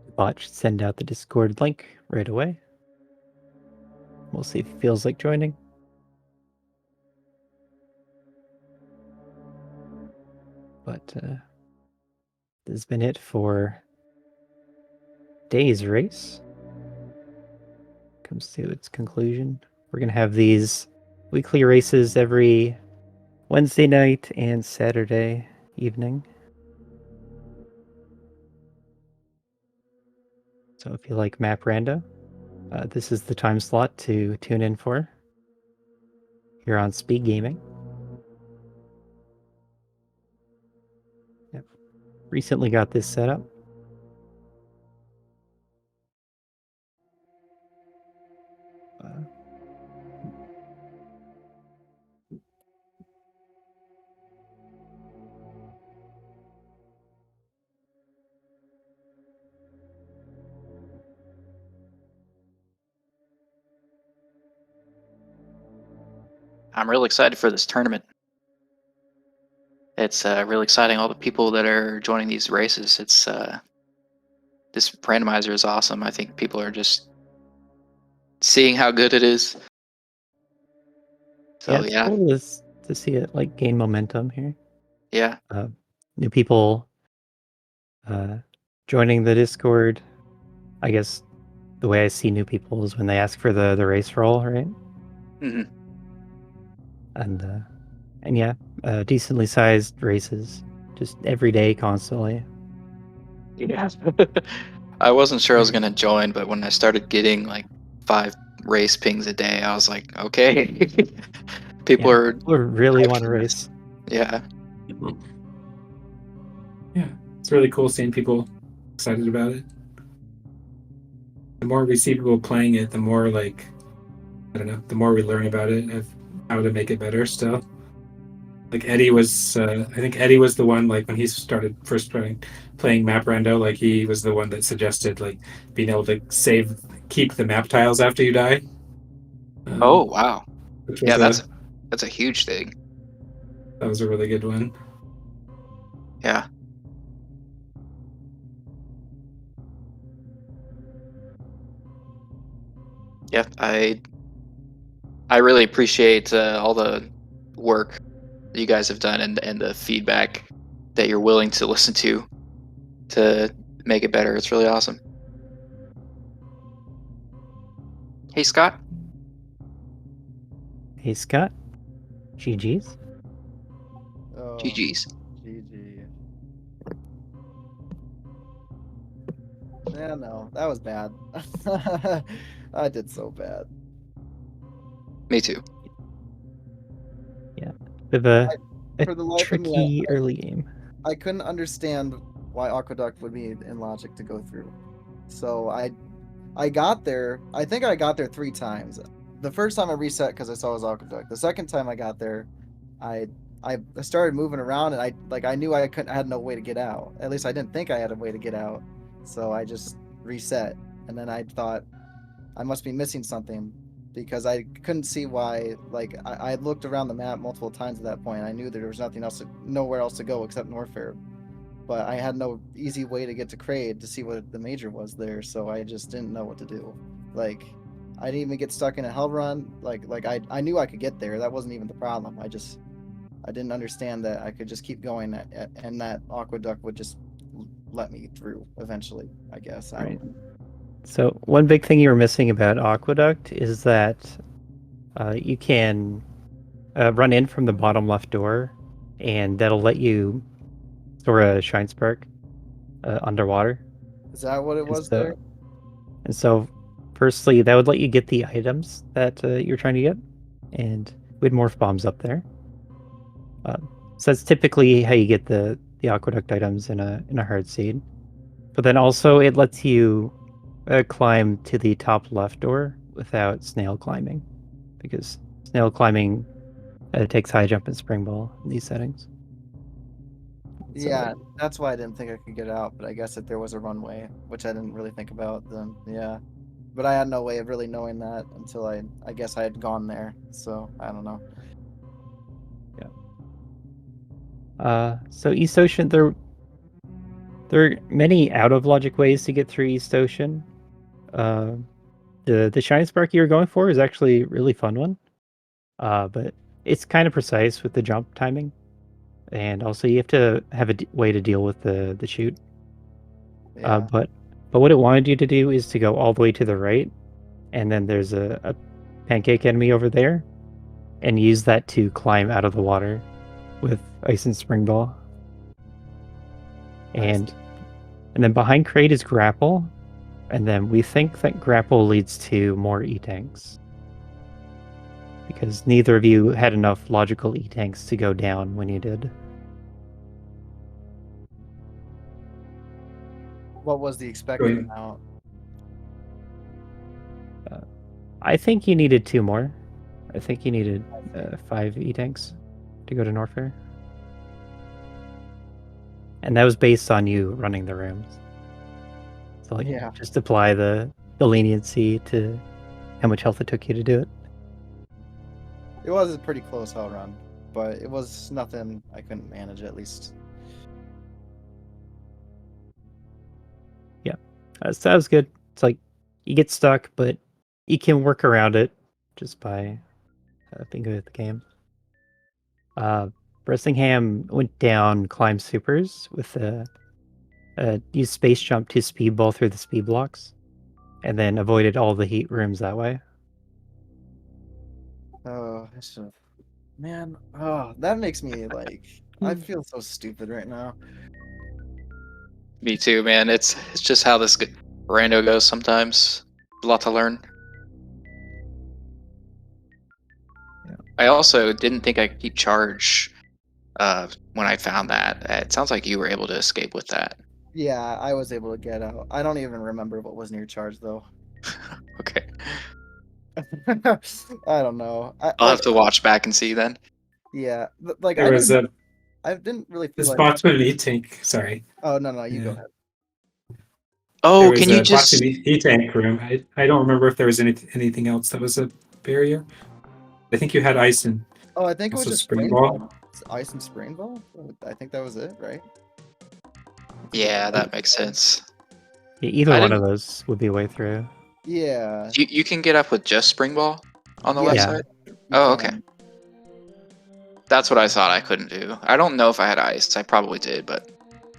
The bot should send out the Discord link right away. We'll see if he feels like joining. But this has been it for day's race. Comes to its conclusion. We're going to have these weekly races every Wednesday night and Saturday evening. So if you like Map Rando, this is the time slot to tune in for here on SpeedGaming. Yep. Recently got this set up. I'm really excited for this tournament. It's really exciting. All the people that are joining these races. This randomizer is awesome. I think people are just seeing how good it is. Yeah, So it's yeah, cool to see it like gain momentum here. yeah. New people joining the Discord. I guess the way I see new people is when they ask for the race roll, right? hmm And yeah, decently sized races, just every day, constantly. Yeah. I wasn't sure I was gonna join, but when I started getting like 5 race pings a day, I was like, okay, people Yeah, are people really hyped want to for this. race. Yeah, Yeah, it's really cool seeing people excited about it. The more we see people playing it, the more like I don't know, the more we learn about it of how to make it better. Still, like Eddie was, I think Eddie was the one like when he started first playing Map Rando, like he was the one that suggested like being able to keep the map tiles after you die, oh, um, wow. which Yeah, was that's a huge thing. that was a really good one. Yeah. Yeah, I really appreciate, all the work that you guys have done and the feedback that you're willing to listen to make it better. It's really awesome. Hey, Scott. Hey, Scott, GG's. Oh, GG's. GG. Yeah, no, that was bad. I did so bad. Me too. Yeah, bit of a For the life of me, tricky early game. I couldn't understand why Aqueduct would be in logic to go through. So I got there. I think I got there 3 times. The first time I reset because I saw it was Aqueduct. The second time I got there, I I started moving around and I knew I had no way to get out. At least I didn't think I had a way to get out. So I just reset. And then I thought I must be missing something because I couldn't see why. Like I had looked around the map multiple times at that point. I knew that there was nowhere else to go except Norfair, but I had no easy way to get to Kraid to see what the major was there. So I just didn't know what to do. Like I didn't even get stuck in a hell run. I knew I could get there. That wasn't even the problem. I didn't understand that I could just keep going and that Aqueduct would just let me through eventually. I guess. I Right. don't know. So one big thing you were missing about Aqueduct is that you can run in from the bottom left door, and that'll let you store a shine spark underwater. Is that what it And was there? so, firstly, that would let you get the items that you're trying to get, and we had morph bombs up there. So that's typically how you get the aqueduct items in a hard seed. But then also it lets you climb to the top left door without snail climbing, because snail climbing takes high jump and spring ball in these settings. So Yeah, that's why I didn't think I could get out, but I guess if there was a runway, which I didn't really think about, then yeah. But I had no way of really knowing that until I guess I had gone there. So I don't know. so East Ocean, there are many out of logic ways to get through East Ocean. Uh, the shiny spark you're going for is actually a really fun one. But it's kind of precise with the jump timing, and also you have to have a way to deal with the shoot. Yeah. But what it wanted you to do is to go all the way to the right, and then there's a pancake enemy over there, and use that to climb out of the water with ice and spring ball. And then behind crate is grapple, and then we think that grapple leads to more E-tanks, because neither of you had enough logical E-tanks to go down when you did. What was the expected amount? I think you needed 2 more. I think you needed 5 E-tanks to go to Norfair. And that was based on you running the rooms. So like, Yeah. just apply the leniency to how much health it took you to do it. It was a pretty close hell run, but it was nothing I couldn't manage at least. So that was good. It's like you get stuck, but you can work around it just by being good at the game. Bressingham went down, climbed supers with used space jump to speedball through the speed blocks, and then avoided all the heat rooms that way. Oh, I should. Man, oh, that makes me like. I feel so stupid right now. Me too, man. It's just how this rando goes sometimes. A lot to learn. Yeah. I also didn't think I could keep charge when I found that. It sounds like you were able to escape with that. Yeah, I was able to get out. I don't even remember what was near charge though. Okay. I don't know. I'll have to watch back and see then. Yeah, like There was I didn't really feel this like. boxman meat tank. Sorry. Oh no, you go Yeah. ahead. Oh, There was can you a just... boxman meat tank room. I don't remember if there was anything else that was a barrier. I think you had ice and Oh, I think it was also just spring spring ball. ball. It's ice and spring ball. I think that was it, right? Yeah, that makes sense. Yeah, either I one of didn't... those would be a way through. Yeah. You can get up with just spring ball on the Yeah, left Yeah. side? you Oh, can. okay. That's what I thought I couldn't do. I don't know if I had ice. I probably did, but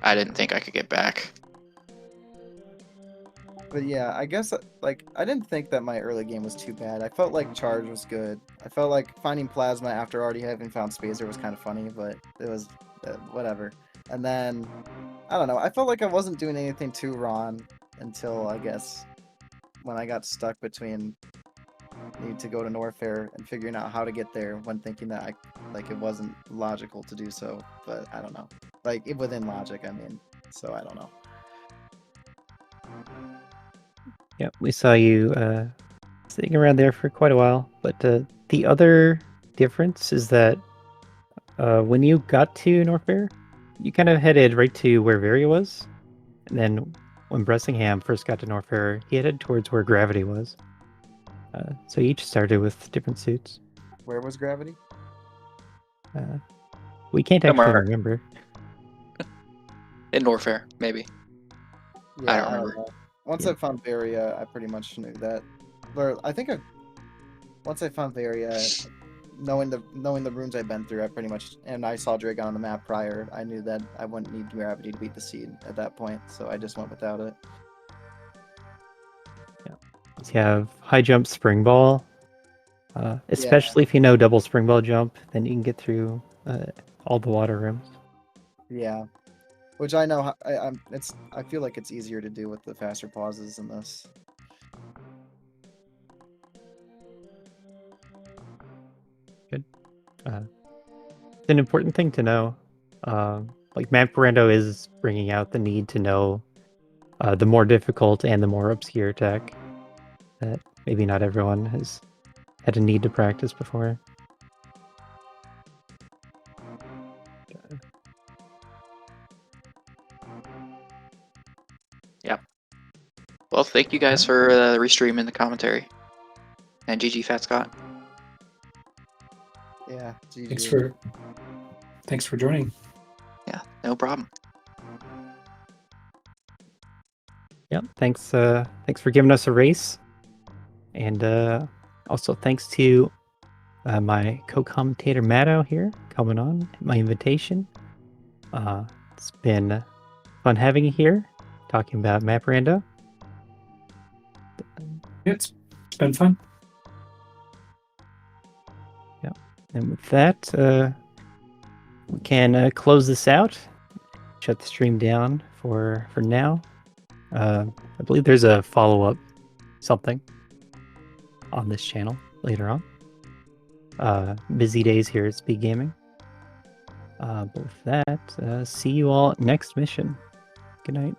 I didn't think I could get back. But yeah, I guess like I didn't think that my early game was too bad. I felt like charge was good. I felt like finding plasma after already having found spacer was kind of funny, but it was whatever. And then I don't know. I felt like I wasn't doing anything too wrong until I guess when I got stuck between need to go to Norfair and figuring out how to get there when thinking that it wasn't logical to do so. But I don't know. Like within logic, I mean. So I don't know. Yep, we saw you sitting around there for quite a while. But the other difference is that when you got to Norfair, you kind of headed right to where Varia was. And then when Bressingham first got to Norfair, he headed towards where Gravity was. So you each started with different suits. Where was gravity? We can't actually Somewhere remember. in Norfair, maybe. I don't Yeah, I remember. don't know. Once Yeah. I found Varia, I pretty much knew that. Or I think once I found Varia, knowing the rooms I've been through, I pretty much and I saw Dragon on the map prior. I knew that I wouldn't need gravity to beat the seed at that point, so I just went without it. You have high jump spring ball. Especially if you know double spring ball jump, then you can get through all the water rooms. Yeah, which I know I feel like it's easier to do with the faster pauses in this. Good. It's an important thing to know. Like Map Rando is bringing out the need to know the more difficult and the more obscure tech that maybe not everyone has had a need to practice before. Yeah. Well, thank you guys for restreaming the commentary. And GG Fat Scott. Yeah, Thanks for joining. Yeah, no problem. Yep. Thanks for giving us a race. And also thanks to my co-commentator Matto here coming on my invitation. It's been fun having you here talking about Map Rando. It's been fun. Yep. And with that, we can close this out. Shut the stream down for now. I believe there's a follow-up something on this channel later on. Busy days here at SpeedGaming. But with that, see you all next mission. Good night.